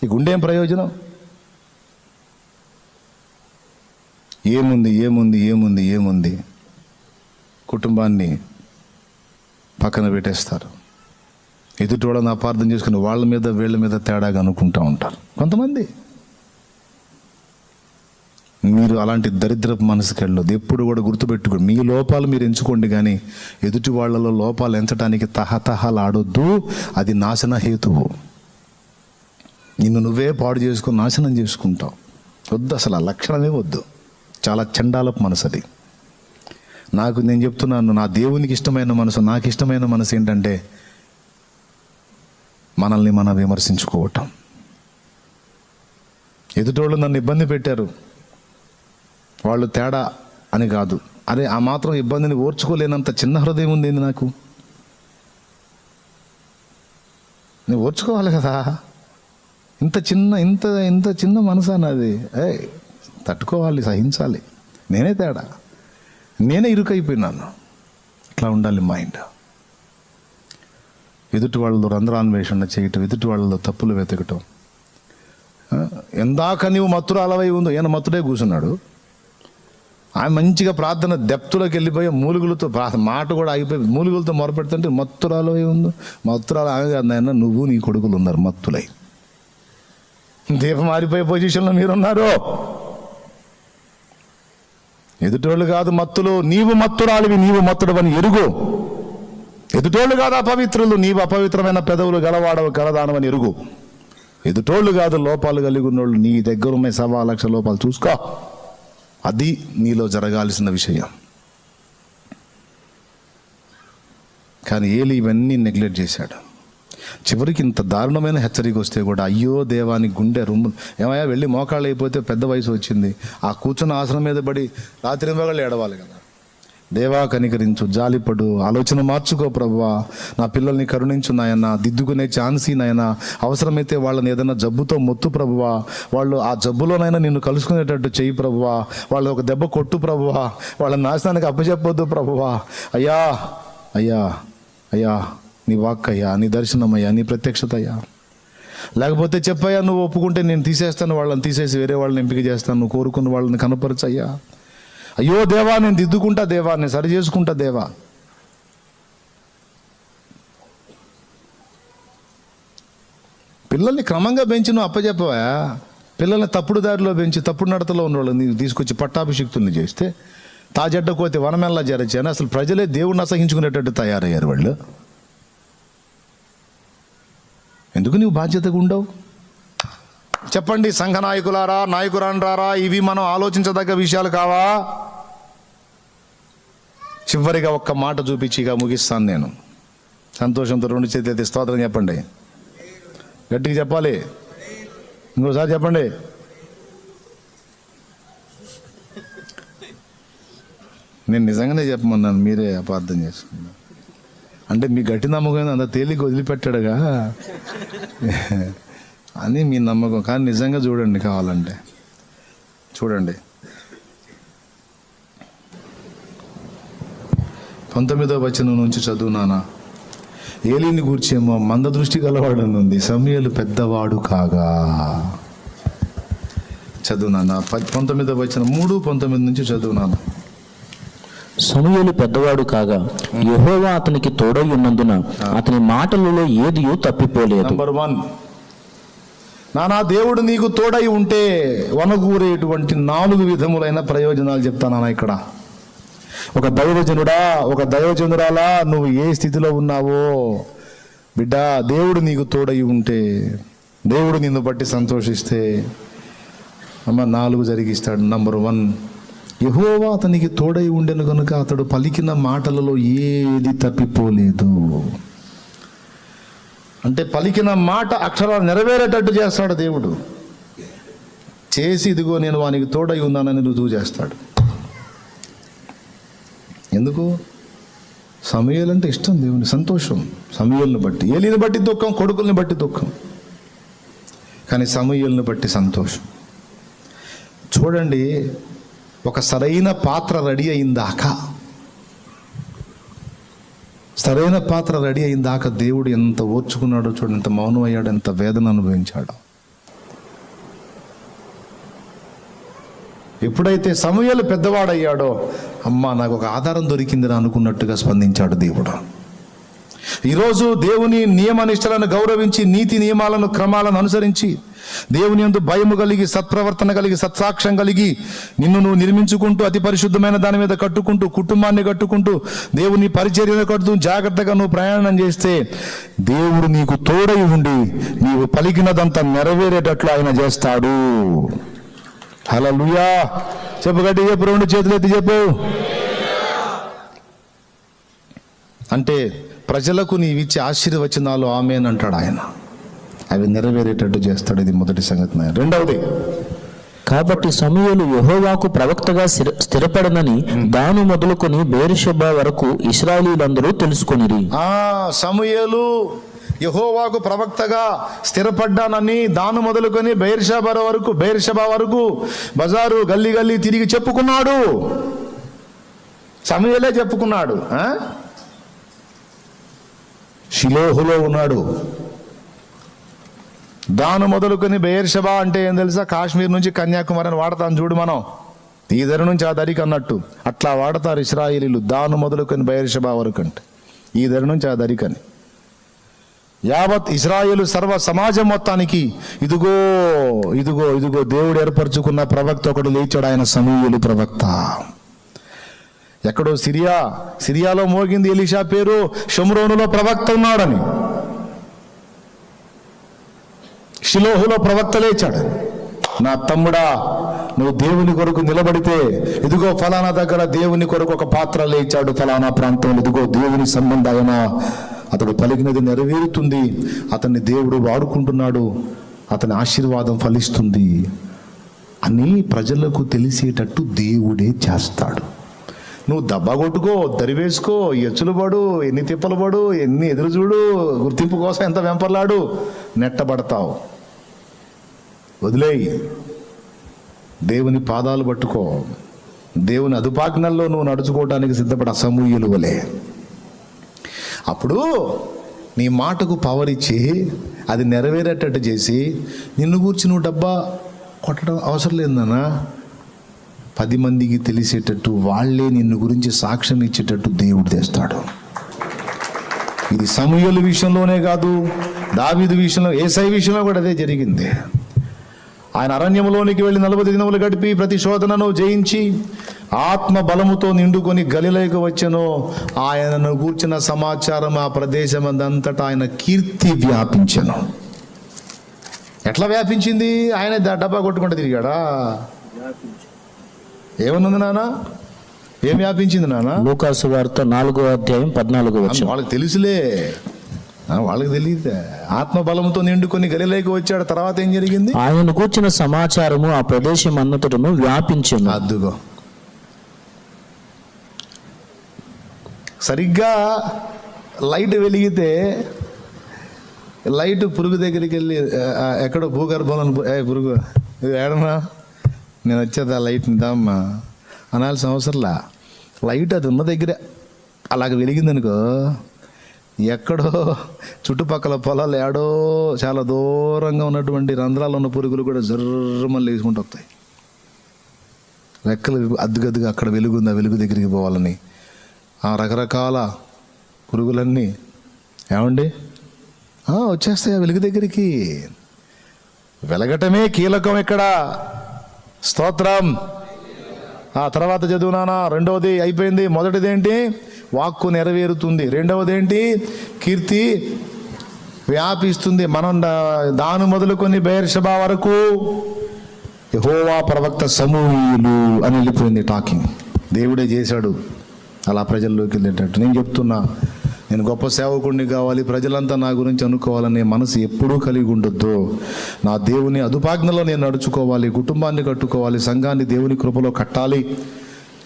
ఇక ఉండేం ప్రయోజనం? ఏముంది ఏముంది ఏముంది ఏముంది? కుటుంబాన్ని పక్కన పెట్టేస్తారు. ఎదుటి వాళ్ళని అపార్థం చేసుకుని వాళ్ళ మీద వీళ్ళ మీద తేడాగా అనుకుంటూ ఉంటారు కొంతమంది. మీరు అలాంటి దరిద్రపు మనసుకి వెళ్ళదు. ఎప్పుడు కూడా గుర్తుపెట్టుకోండి, మీ లోపాలు మీరు ఎంచుకోండి, కానీ ఎదుటి వాళ్ళలో లోపాలు ఎంచడానికి తహతహలాడొద్దు. అది నాశన హేతువు. నిన్ను నువ్వే పాడు చేసుకుని నాశనం చేసుకుంటావు. వద్దు, అసలు ఆ లక్షణమే వద్దు. చాలా చండాలపు మనసు అది. నేను చెప్తున్నాను, నా దేవునికి ఇష్టమైన మనసు, నాకు ఇష్టమైన మనసు ఏంటంటే మనల్ని మనం విమర్శించుకోవటం. ఎదుటోళ్ళు నన్ను ఇబ్బంది పెట్టారు, వాళ్ళు తేడా అని కాదు. అరే ఆ మాత్రం ఇబ్బందిని ఓర్చుకోలేనంత చిన్న హృదయం ఉంది నాకు. నువ్వు ఓర్చుకోవాలి కదా. ఇంత చిన్న మనసు అన్నది. తట్టుకోవాలి, సహించాలి. నేనే తేడా, నేనే ఇరుకైపోయినాను. ఇట్లా ఉండాలి మైండ్. ఎదుటి వాళ్ళతో రంధ్రాన్వేషణ చేయటం, ఎదుటి వాళ్ళతో తప్పులు వెతకటం. ఎందాక నీవు మత్తురాలవై ఉందో, ఈయన మత్తుడే కూర్చున్నాడు. ఆయన మంచిగా ప్రార్థన డెప్త్లోకి వెళ్ళిపోయి మూలుగులతో మాట కూడా ఆగిపోయి మూలుగులతో మొరపెడుతుంటే మత్తురాలవై ఉందో. మత్తురాలు ఆమె కాదు నాయన, నువ్వు నీ కొడుకులు ఉన్నారు మత్తులై. దీపం మారిపోయే పొజిషన్లో మీరున్నారు. ఎదుటోళ్ళు కాదు మత్తులు, నీవు మత్తురాలివి, నీవు మత్తుడవని ఎరుగు. ఎదుటోళ్ళు కాదు అపవిత్రులు, నీవు అపవిత్రమైన పెదవులు గలవాడవు గలదానవని ఎరుగు. ఎదుటోళ్ళు కాదు లోపాలు కలిగి ఉన్నోళ్ళు, నీ దగ్గర ఉన్న 1,00,000 లోపాలు చూసుకో. అది నీలో జరగాల్సిన విషయం. కానీ ఏలి ఇవన్నీ నెగ్లెక్ట్ చేశాడు. చివరికి ఇంత దారుణమైన హెచ్చరిక వస్తే కూడా అయ్యో దేవానికి గుండె రొమ్ము. ఏమయ్యా వెళ్ళి మోకాళ్ళు అయిపోతే పెద్ద వయసు వచ్చింది, ఆ కూర్చున్న ఆసనం మీద పడి రాత్రి మగళ్ళు ఏడవాలి కదా. దేవా కనికరించు, జాలిపడు, ఆలోచన మార్చుకో ప్రభువా, నా పిల్లల్ని కరుణించు నాయన, దిద్దుకునే ఛాన్సీ నాయన, అవసరమైతే వాళ్ళని ఏదైనా జబ్బుతో మొత్తు ప్రభువా, వాళ్ళు ఆ జబ్బులోనైనా నిన్ను కలుసుకునేటట్టు చెయ్యి ప్రభువా, వాళ్ళు ఒక దెబ్బ కొట్టు ప్రభువా, వాళ్ళ నాశనానికి అప్పచెప్పొద్దు ప్రభువా. అయ్యా అయ్యా అయ్యా నీ వాక్కయ్యా, నీ దర్శనమయ్యా, నీ ప్రత్యక్షత అయ్యా. లేకపోతే చెప్పయ్యా, నువ్వు ఒప్పుకుంటే నేను తీసేస్తాను, వాళ్ళని తీసేసి వేరే వాళ్ళని ఎంపిక చేస్తాను, నువ్వు కోరుకున్న వాళ్ళని కనపరచయ్యా. అయ్యో దేవా నేను దిద్దుకుంటా దేవా, నేను సరి చేసుకుంటా దేవా. పిల్లల్ని క్రమంగా పెంచి నువ్వు అప్పచెప్పవా. పిల్లల్ని తప్పుడు దారిలో పెంచి తప్పుడు నడతలో ఉన్నవాళ్ళని నీవు తీసుకొచ్చి పట్టాభిషిక్తుల్ని చేస్తే తాజడ్డ కోతి వనమెల్లా జరచాను. అసలు ప్రజలే దేవుడిని అసహించుకునేటట్టు తయారయ్యారు వాళ్ళు. ఎందుకు నీవు బాధ్యతగా ఉండవు? చెప్పండి సంఘ నాయకులారా, నాయకురాండ్రారా, ఇవి మనం ఆలోచించదగ్గ విషయాలు కావా? చివరిగా ఒక్క మాట చూపించి ఇక ముగిస్తాను నేను. సంతోషంతో 2 చేతులు ఎత్తి స్తోత్రం చెప్పండి. గట్టిగా చెప్పాలి. ఇంకోసారి చెప్పండి. నేను నిజంగానే చెప్పమన్నాను, మీరే అపార్థం చేసుకున్నాను. అంటే మీ గట్టి నమ్మకం అంత తేలిక వదిలిపెట్టాడుగా అని మీ నమ్మకం. కానీ నిజంగా చూడండి, కావాలంటే చూడండి. 19వ వచనం నుంచి చదువునానా. ఏలీని గూర్చేమో మంద దృష్టి గలవాడని ఉంది, సమూయేలు పెద్దవాడు కాగా. చదువునానా 19వ వచనం 3:19 నుంచి చదువునానా. సమూయేలు పెద్దవాడు కాగా యెహోవా అతనికి తోడై ఉన్నందున అతని మాటలలో ఏదియూ తప్పిపోలేదు. నంబర్ 1, నానా దేవుడు నీకు తోడై ఉంటే వనగూరేటువంటి 4 విధములైన ప్రయోజనాలు చెప్తానా ఇక్కడ. ఒక దైవజనుడా, ఒక దైవజనురాలా, నువ్వు ఏ స్థితిలో ఉన్నావో బిడ్డ, దేవుడు నీకు తోడై ఉంటే, దేవుడు నిన్ను బట్టి సంతోషిస్తే 4 జరిగిస్తాడు. నంబర్ 1, యెహోవా అతనికి తోడై ఉండెను కనుక అతడు పలికిన మాటలలో ఏది తప్పిపోలేదు. అంటే పలికిన మాట అక్షరాలు నెరవేరేటట్టు చేస్తాడు దేవుడు. చేసి ఇదిగో నేను వానికి తోడై ఉన్నానని రుజువు చేస్తాడు. ఎందుకు? సమూయేలు అంటే ఇష్టం, దేవుని సంతోషం. సమూయేలుని బట్టి, ఏలీని బట్టి దుఃఖం, కొడుకుల్ని బట్టి దుఃఖం, కానీ సమూయేలుని బట్టి సంతోషం. చూడండి, ఒక సరైన పాత్ర రెడీ అయిందాక, సరైన పాత్ర రెడీ అయిందాక దేవుడు ఎంత ఓర్చుకున్నాడో చూడండి, ఎంత మౌనం అయ్యాడు, ఎంత వేదన అనుభవించాడు. ఎప్పుడైతే సమూయేలు పెద్దవాడయ్యాడో, అమ్మా నాకు ఒక ఆధారం దొరికిందని అనుకున్నట్టుగా స్పందించాడు దేవుడు. ఈరోజు దేవుని నియమ నిష్టలను గౌరవించి, నీతి నియమాలను క్రమాలను అనుసరించి, దేవుని యందు భయము కలిగి, సత్ప్రవర్తన కలిగి, సత్సాక్ష్యం కలిగి, నిన్ను నువ్వు నిర్మించుకుంటూ, అతి పరిశుద్ధమైన దాని మీద కట్టుకుంటూ, కుటుంబాన్ని కట్టుకుంటూ, దేవుని పరిచర్యను కడుతూ జాగ్రత్తగా నువ్వు ప్రయాణం చేస్తే, దేవుడు నీకు తోడై ఉండి నీవు పలికినదంతా నెరవేరేటట్లు ఆయన చేస్తాడు. హల్లెలూయా. చెప్పు, గట్టి చెప్పు, 2 చేతులు ఎత్తి చెప్పు. అంటే ప్రజలకు నీవిచ్చే ఆశీర్వచనాలు ఆమేన్ అంటాడు ఆయన, అవి నెరవేరేటట్టు చేస్తాడు. ఇది మొదటి సంగతి. 2వది, కాబట్టి సమూయేలు యెహోవాకు ప్రవక్తగా స్థిరపడనని దాను మొదలుకొని బేర్షెబా వరకు ఇశ్రాయేలీయులందరూ తెలుసుకొనిరి. సమూయేలు యెహోవాకు ప్రవక్తగా స్థిరపడ్డానని దాను మొదలుకొని బెయేర్షెబా వరకు బజారు గల్లీ గల్లీ తిరిగి చెప్పుకున్నాడు. సమూయేలే చెప్పుకున్నాడు. షిలోహులో ఉన్నాడు. దాను మొదలుకొని బెయేర్షెబా అంటే ఏం తెలుసా? కాశ్మీర్ నుంచి కన్యాకుమారి అని వాడతాం చూడు మనం, ఈ దరి నుంచి ఆ దరికి అన్నట్టు అట్లా వాడతారు ఇశ్రాయేలీలు. దాను మొదలుకొని బెయేర్షెబా వరకు అంటే ఈ దరి నుంచి ఆ దరికని. యావత్ ఇశ్రాయేలు సర్వ సమాజం మొత్తానికి ఇదిగో ఇదిగో ఇదిగో దేవుడు ఏర్పరచుకున్న ప్రవక్త ఒకడు లేచాడు, ఆయన సమూయేలు ప్రవక్త. ఎక్కడో సిరియాలో మోగింది ఎలీషా పేరు, షోమ్రోనులో ప్రవక్త ఉన్నాడని. షిలోహులో ప్రవక్త లేచాడు. నా తమ్ముడా, నువ్వు దేవుని కొరకు నిలబడితే ఇదిగో ఫలానా దగ్గర దేవుని కొరకు ఒక పాత్ర లేచాడు, ఫలానా ప్రాంతంలో ఇదిగో దేవుని సంబంధమైన అతడు పలికినది నెరవేరుతుంది, అతన్ని దేవుడు వాడుకుంటున్నాడు, అతని ఆశీర్వాదం ఫలిస్తుంది అని ప్రజలకు తెలిసేటట్టు దేవుడే చేస్తాడు. నువ్వు దబ్బా కొట్టుకో, దరివేసుకో, ఎచ్చులు పడు, ఎన్ని తిప్పలు పడు, ఎన్ని ఎదురు చూడు, గుర్తింపు కోసం ఎంత వెంపర్లాడు, నెట్టబడతావు. వదిలేయి, దేవుని పాదాలు పట్టుకో, దేవుని అదుపాజ్ఞల్లో నువ్వు నడుచుకోవడానికి సిద్ధపడ సమూయేలు వలె. అప్పుడు నీ మాటకు పవర్ ఇచ్చి అది నెరవేరేటట్టు చేసి నిన్ను గూర్చి నువ్వు డబ్బా కొట్టడం అవసరం లేదన్నా, 10 మందికి తెలిసేటట్టు వాళ్ళే నిన్ను గురించి సాక్ష్యం ఇచ్చేటట్టు దేవుడు తెస్తాడు. ఇది సమూయేలు విషయంలోనే కాదు, దావీదు విషయంలో, యేసయ్య విషయంలో కూడా అదే జరిగింది. ఆయన అరణ్యంలోనికి వెళ్ళి 40 దినములు గడిపి ప్రతి శోధనను జయించి ఆత్మ బలముతో నిండుకొని గలిలయకు వచ్చెను. ఆయనను గూర్చిన సమాచారం ఆ ప్రదేశమందంతటా ఆయన కీర్తి వ్యాపించెను. ఎట్లా వ్యాపించింది? ఆయన డబ్బా కొట్టుకుంటూ తిరిగాడా? ఏమనుంది నాన్న? ఏం వ్యాపించింది నాన్న? లూకాసు వార్త 4వ అధ్యాయం 14వ వచనం. వాళ్ళకి తెలుసులే, వాళ్ళకి తెలియదు. ఆత్మ బలంతో నిండుకొని గలిలయకు వచ్చాడు. తర్వాత ఏం జరిగింది? ఆయన కూర్చిన సమాచారము ఆ ప్రదేశం అంతటను వ్యాపించెను. అద్దుగో, సరిగ్గా లైట్ వెలిగితే లైట్ పురుగు దగ్గరికి వెళ్ళి ఎక్కడో భూగర్భంలో పురుగు ఏడమా నేను వచ్చేది ఆ లైట్ నిదామ్మా అనాల్సిన అవసరంలా. లైట్ అది ఉన్న దగ్గరే అలాగ వెలిగిందనుకో, ఎక్కడో చుట్టుపక్కల పొలాలు ఏడో చాలా దూరంగా ఉన్నటువంటి రంధ్రాలు ఉన్న పురుగులు కూడా జర్రమని లేచుకుంటూ వస్తాయి. రెక్కలు అద్దుగద్దుగా అక్కడ వెలుగుంది, ఆ వెలుగు దగ్గరికి పోవాలని ఆ రకరకాల పురుగులన్నీ ఏమండి వచ్చేస్తాయి ఆ వెలుగు దగ్గరికి. వెలగటమే కీలకం ఇక్కడ. స్తోత్రం. ఆ తర్వాత చదువునానా, రెండవది అయిపోయింది. మొదటిది ఏంటి? వాక్కు నెరవేరుతుంది. రెండవది ఏంటి? కీర్తి వ్యాపిస్తుంది. మనం దాను మొదలుకొని బెయేర్షెబా వరకు యెహోవా ప్రవక్త సమూయేలు అని వెళ్ళిపోయింది టాకింగ్. దేవుడే చేశాడు అలా ప్రజల్లోకి వెళ్ళేటట్టు. నేను చెప్తున్నా, నేను గొప్ప సేవకుడిని కావాలి, ప్రజలంతా నా గురించి అనుకోవాలనే మనసు ఎప్పుడూ కలిగి ఉండొద్దు. నా దేవుని అదుపాజ్ఞలో నేను నడుచుకోవాలి, కుటుంబాన్ని కట్టుకోవాలి, సంఘాన్ని దేవుని కృపలో కట్టాలి.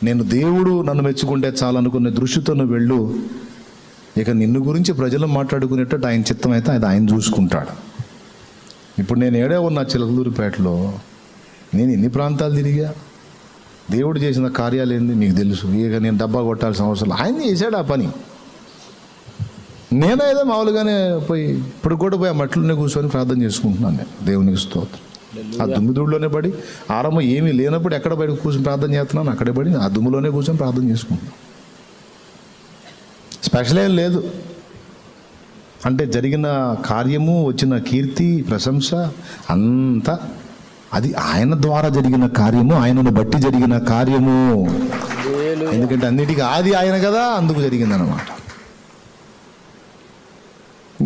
నేను దేవుడు నన్ను మెచ్చుకుంటే చాలనుకునే దృష్టితో నువ్వు వెళ్ళు. ఇక నిన్ను గురించి ప్రజలు మాట్లాడుకునేటట్టు ఆయన చిత్తం అయితే అది ఆయన చూసుకుంటాడు. ఇప్పుడు నేను ఏడే ఉన్నా చిలకలూరిపేటలో, నేను ఎన్ని ప్రాంతాలు తిరిగా, దేవుడు చేసిన కార్యాలు ఏంది నీకు తెలుసు. ఇక నేను డబ్బా కొట్టాల్సిన అవసరం, ఆయన చేశాడు ఆ పని. నేనేదో మామూలుగానే పోయి ఇప్పుడు కూడా పోయి ఆ మట్టిలోనే కూర్చొని ప్రార్థన చేసుకుంటున్నాను నేను. దేవునికి స్తోత్రం. ఆ దుమ్ముదూడులోనే పడి ఆరంభం ఏమీ లేనప్పుడు ఎక్కడ బయట కూర్చొని ప్రార్థన చేస్తున్నాను, అక్కడే పడి ఆ దుమ్ములోనే కూర్చొని ప్రార్థన చేసుకుంటున్నాను. స్పెషల్ ఏం లేదు. అంటే జరిగిన కార్యము, వచ్చిన కీర్తి, ప్రశంస అంతా అది ఆయన ద్వారా జరిగిన కార్యము, ఆయనను బట్టి జరిగిన కార్యము. ఎందుకంటే అన్నిటికీ ఆది ఆయన కదా, అందుకు జరిగిందనమాట.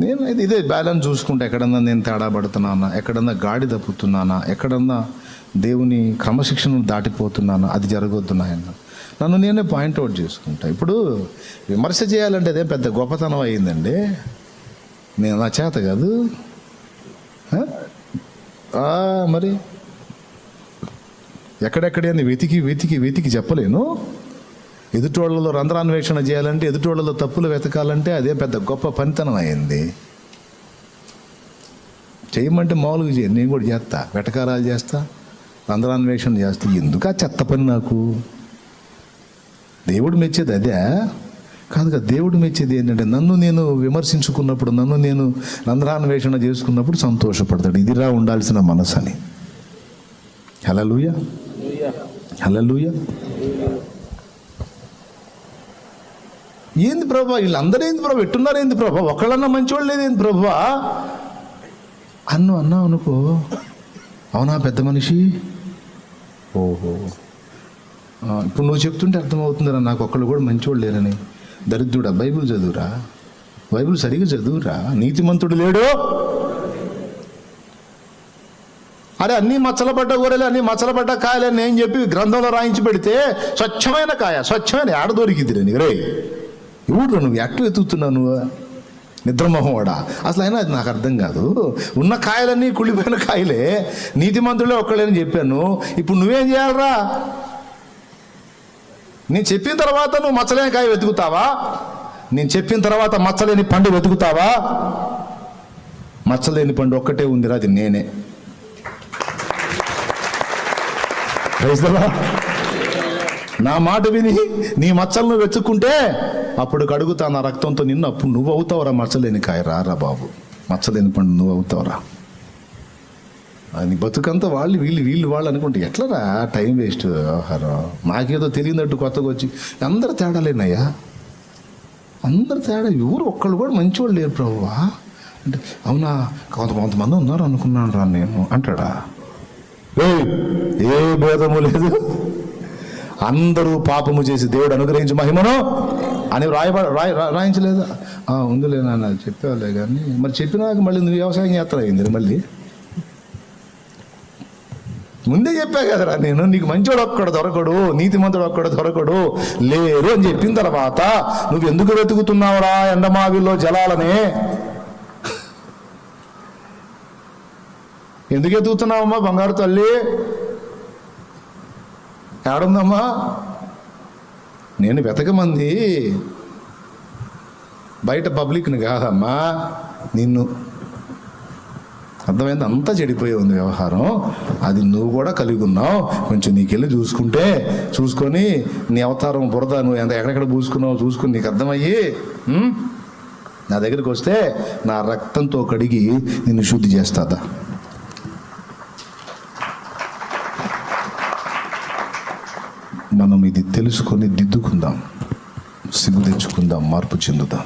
నేను ఇదే బ్యాలెన్స్ చూసుకుంటే ఎక్కడన్నా నేను తేడా పడుతున్నానా, ఎక్కడన్నా గాడి తప్పుతున్నానా, ఎక్కడన్నా దేవుని క్రమశిక్షణను దాటిపోతున్నానా, అది జరగొద్దున్నాయన్న నన్ను నేనే పాయింట్అవుట్ చేసుకుంటా. ఇప్పుడు విమర్శ చేయాలంటే అదేం పెద్ద గొప్పతనం అయ్యిందండి. నేను నా చేత కాదు మరి ఎక్కడెక్కడైనా వెతికి వెతికి వెతికి చెప్పలేను. ఎదుటోళ్లలో రంధ్రాన్వేషణ చేయాలంటే, ఎదుటోళ్లలో తప్పులు వెతకాలంటే అదే పెద్ద గొప్ప పనితనం అయింది. చేయమంటే మామూలుగా చేయ, నేను కూడా చేస్తా, వెటకారాలు చేస్తా, రంధ్రాన్వేషణ చేస్తా. ఎందుకు ఆ చెత్త పని నాకు? దేవుడు మెచ్చేది అదే కాదు కదా. దేవుడు మెచ్చేది ఏంటంటే నన్ను నేను విమర్శించుకున్నప్పుడు, నన్ను నేను రంధ్రాన్వేషణ చేసుకున్నప్పుడు సంతోషపడతాడు. ఇదిరా ఉండాల్సిన మనసు అని. హల్లెలూయా, హల్లెలూయా. ఏంది ప్రభా వీళ్ళందరూ ఏంది ప్రభా ఎట్టున్నారు ఏంది ప్రభా, ఒకళ్ళన్నా మంచివాళ్ళు లేదేంది ప్రభా అన్నావు అనుకో, అవునా పెద్ద మనిషి, ఓహో ఇప్పుడు నువ్వు చెప్తుంటే అర్థమవుతుందిరా నాకు ఒక్కళ్ళు కూడా మంచివాళ్ళు లేరని. దరిద్రుడా, బైబిల్ చదువురా, బైబిల్ సరిగ్గా చదువురా. నీతిమంతుడు లేడు. అరే అన్నీ మచ్చలపడ్డ గొర్రెలు, అన్నీ మచ్చలపడ్డ కాయలు అని నేను చెప్పి గ్రంథంలో రాయించి పెడితే స్వచ్ఛమైన కాయ, స్వచ్ఛమైన ఏడ దొరికింది నీకు రే. ఎవడు నువ్వు ఎట్టు వెతుకుతున్నావు నువ్వు? నిద్రమోహం వాడా అసలు. అయినా అది నాకు అర్థం కాదు. ఉన్న కాయలన్నీ కుళ్ళిపోయిన కాయలే, నీతిమంతులే ఒక్కళ్ళని చెప్పాను. ఇప్పుడు నువ్వేం చేయాలరా? నేను చెప్పిన తర్వాత నువ్వు మచ్చలేని కాయ వెతుకుతావా? నేను చెప్పిన తర్వాత మచ్చలేని పండు వెతుకుతావా? మచ్చలేని పండు ఒక్కటే ఉందిరా, అది నేనే. నా మాట విని నీ మచ్చలను వెతుక్కుంటే అప్పుడు కడుగుతా నా రక్తంతో నిన్ను. అప్పుడు నువ్వు అవుతావురా మచ్చలేని కాయ. రారా బాబు, మచ్చలేని పండు నువ్వు అవుతావురా. నీ బతుకంతా వాళ్ళు వీళ్ళు వాళ్ళు అనుకుంటే ఎట్లరా? టైం వేస్ట్ వ్యవహారం. నాకేదో తెలియనట్టు కొత్తగా వచ్చి అందరు తేడాలేనయ్యా, అందరు తేడా. ఎవరు ఒక్కళ్ళు కూడా మంచివాళ్ళు లేరు ప్రభువా అంటే, అవునా కొంతమంది ఉన్నారు అనుకున్నాను రా నేను అంటాడా? ఏ భేదము లేదు. అందరూ పాపము చేసి దేవుడు అనుగ్రహించి మహిమను అని రాయించలేదా? ఉందిలే నాన్న చెప్పేవాళ్ళే కానీ మరి చెప్పినాక మళ్ళీ నువ్వు వ్యవసాయం యాత్ర అయింది. మళ్ళీ ముందే చెప్పా కదరా నేను, నీకు మంచోడు ఒక్కడు దొరకడు, నీతిమంతుడు ఒక్కడు దొరకడు లేరు అని చెప్పిన తర్వాత నువ్వు ఎందుకు వెతుకుతున్నావురా ఎండమావిలో జలాలనే? ఎందుకు ఎదుగుతున్నావమ్మా బంగారు తల్లి? ఏడుందమ్మా? నేను వెతకమంది బయట పబ్లిక్ని కాదమ్మా, నిన్ను. అర్థమైంది? అంతా చెడిపోయి ఉంది వ్యవహారం. అది నువ్వు కూడా కలిగి ఉన్నావు. కొంచెం నీకెళ్ళి చూసుకొని నీ అవతారం బురద నువ్వు ఎక్కడెక్కడ పూసుకున్నావు చూసుకుని నీకు అర్థమయ్యి నా దగ్గరికి వస్తే నా రక్తంతో కడిగి నిన్ను శుద్ధి చేస్తాదా. మనం ఇది తెలుసుకొని దిద్దుకుందాం, సిగ్గు తెచ్చుకుందాం, మార్పు చెందుదాం.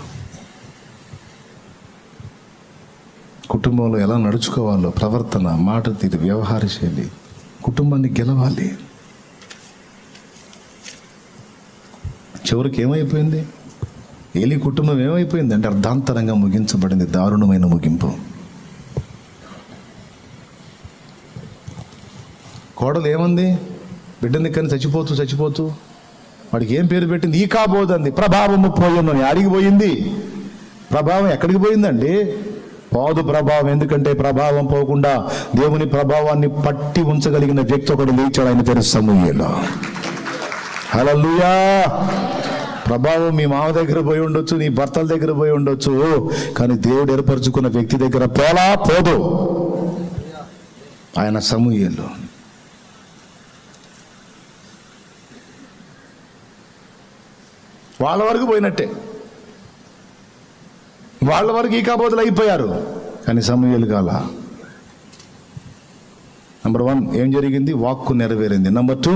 కుటుంబంలో ఎలా నడుచుకోవాలో ప్రవర్తన, మాట తీరు, వ్యవహార శైలి, కుటుంబాన్ని గెలవాలి. చివరికి ఏమైపోయింది? ఏలి కుటుంబం ఏమైపోయింది అంటే అర్ధాంతరంగా ముగించబడింది. దారుణమైన ముగింపు. కోడలు ఏమంది? బిడ్డని కానీ చచ్చిపోతూ వాడికి ఏం పేరు పెట్టింది? ఈ కాబోదంది. ప్రభావము పోయిందని. అడిగిపోయింది. ప్రభావం ఎక్కడికి పోయిందండి? పోదు ప్రభావం. ఎందుకంటే ప్రభావం పోకుండా దేవుని ప్రభావాన్ని పట్టి ఉంచగలిగిన వ్యక్తి ఒకడు లేచాడు. ఆయన పేరు సమూయేలు. హల్లెలూయా. ప్రభావం మీ మామ దగ్గర పోయి ఉండొచ్చు, నీ భర్తల దగ్గర పోయి ఉండొచ్చు, కానీ దేవుడు ఏర్పరచుకున్న వ్యక్తి దగ్గర పోదు. ఆయన సమూయేలు. వాళ్ళ వరకు పోయినట్టే, వాళ్ళ వరకు ఈ కాబోతులు అయిపోయారు, కానీ సమూయేలు కాల. నంబర్ 1 ఏం జరిగింది? వాక్కు నెరవేరింది. నంబర్ 2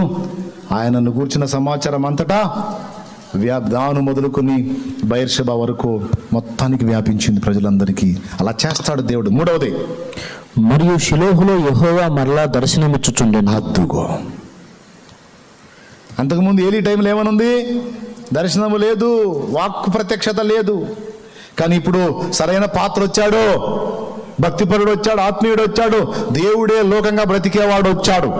ఆయనను గూర్చిన సమాచారం అంతటా దాను మొదలుకొని బయర్షెబా వరకు మొత్తానికి వ్యాపించింది ప్రజలందరికీ. అలా చేస్తాడు దేవుడు. 3వది, మరియు షిలోహులో యెహోవా మరలా దర్శనమిచ్చుచుండెను. అద్దుగో. అంతకుముందు ఏలీ టైంలో ఏమనుంది? దర్శనము లేదు, వాక్కు ప్రత్యక్షత లేదు. కానీ ఇప్పుడు సరైన పాత్ర వచ్చాడు, భక్తిపరుడు వచ్చాడు, ఆత్మీయుడు వచ్చాడు, దేవుడే లోకంగా బ్రతికేవాడు వచ్చాడు.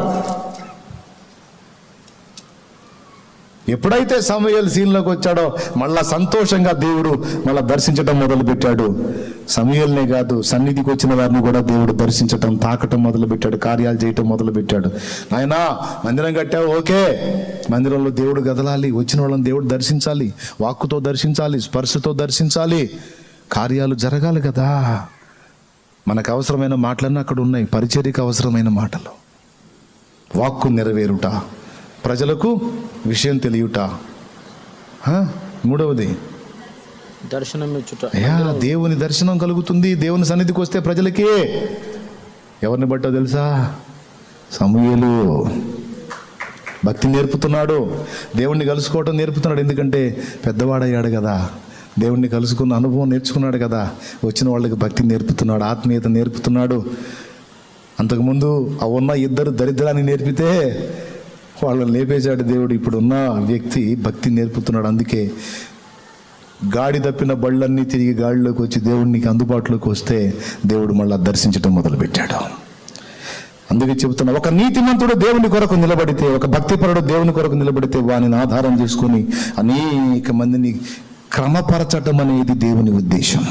ఎప్పుడైతే సమూయేలు సీన్లోకి వచ్చాడో మళ్ళా సంతోషంగా దేవుడు మళ్ళా దర్శించటం మొదలు పెట్టాడు. సమూయేలునే కాదు, సన్నిధికి వచ్చిన వారిని కూడా దేవుడు దర్శించటం, తాకటం మొదలు పెట్టాడు, కార్యాలు చేయటం మొదలు పెట్టాడు. నాయనా మందిరం కట్టావు, ఓకే, మందిరంలో దేవుడు గదలాలి, వచ్చిన వాళ్ళని దేవుడు దర్శించాలి, వాక్కుతో దర్శించాలి, స్పర్శతో దర్శించాలి, కార్యాలు జరగాలి కదా. మనకు అవసరమైన మాటలన్నీ అక్కడ ఉన్నాయి. పరిచర్యకు అవసరమైన మాటలు, వాక్కు నెరవేరుట, ప్రజలకు విషయం తెలియుట. మూడవది దర్శనం ఇచ్చుట. దేవుని దర్శనం కలుగుతుంది. దేవుని సన్నిధికి వస్తే ప్రజలకి ఎవరిని బట్టో తెలుసా? సమూయేలు భక్తి నేర్పుతున్నాడు, దేవుణ్ణి కలుసుకోవటం నేర్పుతున్నాడు. ఎందుకంటే పెద్దవాడయ్యాడు కదా, దేవుణ్ణి కలుసుకున్న అనుభవం నేర్చుకున్నాడు కదా, వచ్చిన వాళ్ళకి భక్తి నేర్పుతున్నాడు, ఆత్మీయత నేర్పుతున్నాడు. అంతకుముందు ఆ ఉన్న ఇద్దరు దరిద్రాన్ని నేర్పితే వాళ్ళని లేపేశాడు దేవుడు. ఇప్పుడున్న వ్యక్తి భక్తి నేర్పుతున్నాడు. అందుకే గాడి తప్పిన బళ్ళన్నీ తిరిగి గాడిలోకి వచ్చి దేవుడికి అందుబాటులోకి వస్తే దేవుడు మళ్ళా దర్శించడం మొదలుపెట్టాడు. అందుకే చెబుతున్నా, ఒక నీతిమంతుడు దేవుని కొరకు నిలబడితే, ఒక భక్తిపరుడు దేవుని కొరకు నిలబడితే వానిని ఆధారం చేసుకుని అనేక మందిని క్రమపరచటం అనేది దేవుని ఉద్దేశం.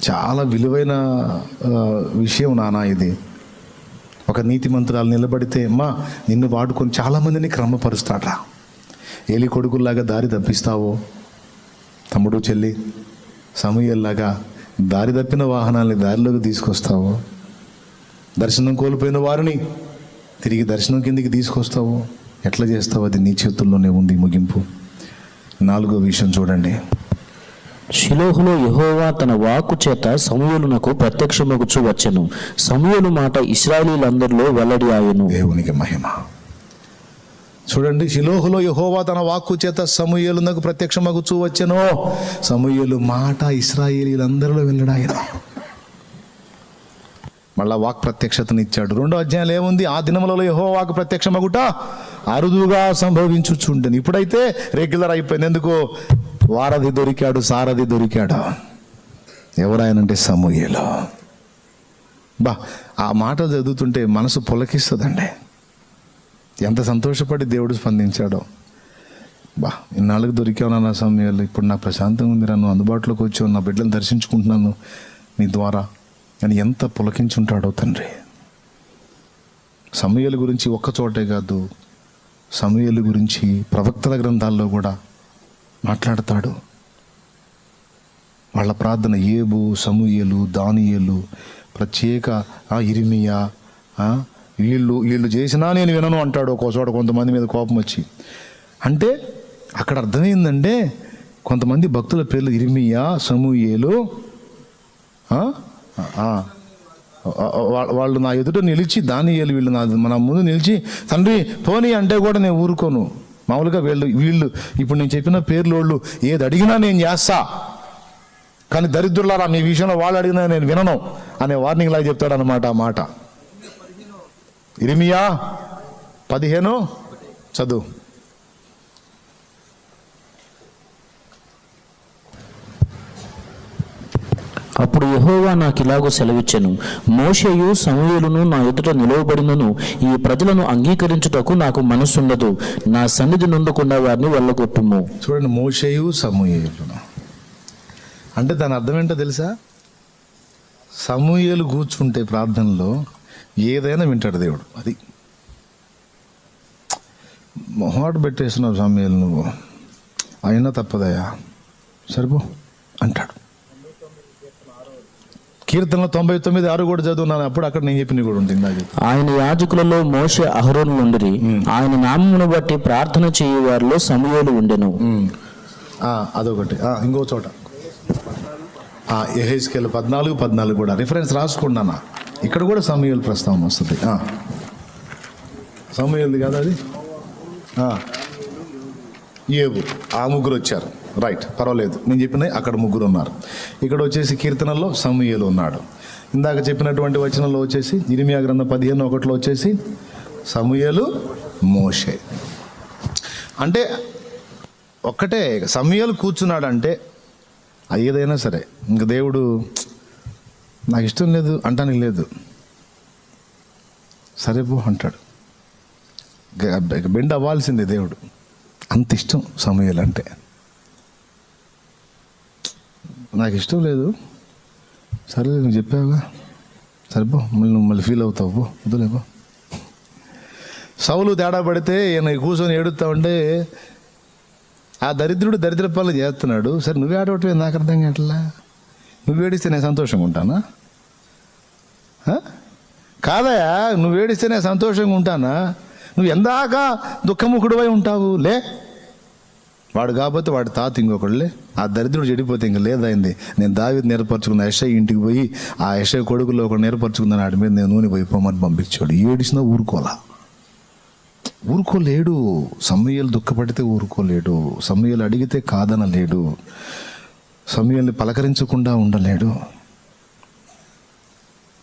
చాలా విలువైన విషయం నానా ఇది. ఒక నీతిమంతురాలు నిలబడితే నిన్ను వాడుకొని చాలామందిని క్రమపరుస్తాడా. ఏలి కొడుకుల్లాగా దారి తప్పిస్తావో, తమ్ముడు చెల్లి సమూయేలులాగా దారి తప్పిన వాహనాల్ని దారిలోకి తీసుకొస్తావో, దర్శనం కోల్పోయిన వారిని తిరిగి దర్శనం కిందికి తీసుకొస్తావో, ఎట్లా చేస్తావు? అది నీ చేతుల్లోనే ఉంది. ముగింపు 4వ విషయం చూడండి. షిలోహులో యెహోవా తన వాక్కు చేత సమూయేలునకు ప్రత్యక్షమగుచు వచ్చెను. సమూయేలు మాట ఇశ్రాయేలీయులందరిలో వెల్లడి ఆయెను. దేవునికి మహిమ. చూడండి, షిలోహులో యెహోవా తన వాక్కు చేత సమూయేలునకు ప్రత్యక్షమగుచు వచ్చెను. సమూయేలు మాట ఇశ్రాయేలీయులందరిలో వెల్లడాయెను. మళ్ళా వాక్ ప్రత్యక్షతను ఇచ్చాడు. 2వ అధ్యాయంలో ఏముంది? ఆ దినములలో యెహోవాకు ప్రత్యక్షమగుట అరుదుగా సంభవించుచుండెను. ఇప్పుడైతే రెగ్యులర్ అయిపోయింది. ఎందుకు? వారధి దొరికాడు, సారథి దొరికాడు. ఎవరాయనంటే సమూయేలు. ఆ మాట చదువుతుంటే మనసు పులకిస్తుందండి. ఎంత సంతోషపడి దేవుడు స్పందించాడో. ఇన్నాళ్ళకి దొరికావు నా సమూయేలు, ఇప్పుడు నాకు ప్రశాంతంగా ఉంది, నన్ను అందుబాటులోకి వచ్చావు, నా బిడ్డలను దర్శించుకుంటున్నాను నీ ద్వారా అని ఎంత పులకించుంటాడో తండ్రి. సమూయేలు గురించి ఒక్క చోటే కాదు, సమూయేలు గురించి ప్రవక్తల గ్రంథాల్లో కూడా మాట్లాడతాడు. వాళ్ళ ప్రార్థన, ఏబు, సమూయేలు, దానియేలు, ప్రత్యేక ఇర్మియా, వీళ్ళు చేసినా నేను వినను అంటాడు. ఒక్కో చోట కొంతమంది మీద కోపం వచ్చి. అంటే అక్కడ అర్థమైందంటే కొంతమంది భక్తుల పేర్లు ఇర్మియా, సమూయేలు, వాళ్ళు నా ఎదుట నిలిచి, దానియేలు వీళ్ళు మన ముందు నిలిచి తండ్రి పోనీ అంటే కూడా నేను ఊరుకోను. మామూలుగా వీళ్ళు ఇప్పుడు నేను చెప్పిన పేర్లు వాళ్ళు ఏది అడిగినా నేను చేస్తా, కానీ దరిద్రులారా మీ విషయంలో వాళ్ళు అడిగినా నేను వినను అనే వార్నింగ్ లాగా చెప్తాడు అన్నమాట. ఆ మాట ఇర్మియా 15 చదువు. అప్పుడు యెహోవా నాకు ఇలాగూ సెలవిచ్చెను, మోషేయు సమూయేలును నా ఎదుట నిలవబడినను ఈ ప్రజలను అంగీకరించుటకు నాకు మనస్సుండదు. నా సన్నిధి నొందకుండా వారిని వెళ్ళగొట్టుము. చూడండి, మోషేయు సమూయేలు అంటే దాని అర్థం ఏంటో తెలుసా? సమూయేలు కూర్చుంటే ప్రార్థనలో ఏదైనా వింటాడు దేవుడు. అది మొహాట పెట్టేస్తున్నావు సమూయేలు, నువ్వు అయినా తప్పదయా, సరిపో అంటాడు. కీర్తనలో 99:6 కూడా చదువున్నాను. అప్పుడు అక్కడ నేను చెప్పిన కూడా ఉంటుంది. ఆయన యాజకులలో మోషే, అహరోను ఉండిరి. ఆయన నామమును బట్టి ప్రార్థన చేయు వారిలో సమూయేలు ఉండెను. అదొకటి. ఇంకో చోట యెహెజ్కేలు 14:14 కూడా రిఫరెన్స్ రాసుకున్నాను. ఇక్కడ కూడా సమూయేలు ప్రస్తావన వస్తుంది. సమూయేలుది కాదు అది, ఏబు. ఆ ముగ్గురు వచ్చారు. రైట్, పర్వాలేదు. నేను చెప్పిన అక్కడ ముగ్గురు ఉన్నారు. ఇక్కడ వచ్చేసి కీర్తనల్లో సమూయేలు ఉన్నాడు. ఇందాక చెప్పినటువంటి వచనంలో వచ్చేసి ఇర్మియా గ్రంథం 15:1 వచ్చేసి సమూయేలు, మోషే. అంటే ఒక్కటే, సమూయేలు కూర్చున్నాడంటే ఏదైనా సరే ఇంక దేవుడు నాకు ఇష్టం లేదు అంటానికి లేదు, సరే పో అంటాడు. బెండ్ అవ్వాల్సిందే దేవుడు, అంత ఇష్టం సమూయేలు అంటే. నాకు ఇష్టం లేదు, సరే నువ్వు చెప్పావుగా, సరిపో, నువ్వు మళ్ళీ ఫీల్ అవుతావు, వద్దులేపో. సౌలు తేడా పడితే ఈయన కూర్చొని ఏడుస్తా ఉంటే ఆ దరిద్రుడు దరిద్ర పనులు చేస్తున్నాడు. సరే నువ్వే ఆడవటమే, నాకు అర్థం కావట్లా. నువ్వు ఏడిస్తే నేను సంతోషంగా ఉంటానా? కాదయా, నువ్వు ఏడిస్తే నేను సంతోషంగా ఉంటానా? నువ్వు ఎందాక దుఃఖముఖుడువై ఉంటావు. లే, వాడు కాకపోతే వాడి తాత ఇంకొకళ్ళే, ఆ దరిద్రుడు చెడిపోతే ఇంక లేదైంది. నేను దావీదుని ఏర్పరచుకున్న యెషయా ఇంటికి పోయి ఆ యెషయా కొడుకులో ఒకడు ఏర్పరచుకున్నాను, ఆడి మీద నేను నూనె పోయి పోమని పంపించాడు. ఏడిసినా ఊరుకోలేడు. సమూయేలు దుఃఖపడితే ఊరుకోలేడు. సమూయేలు అడిగితే కాదనలేడు. సమూయేలుని పలకరించకుండా ఉండలేడు.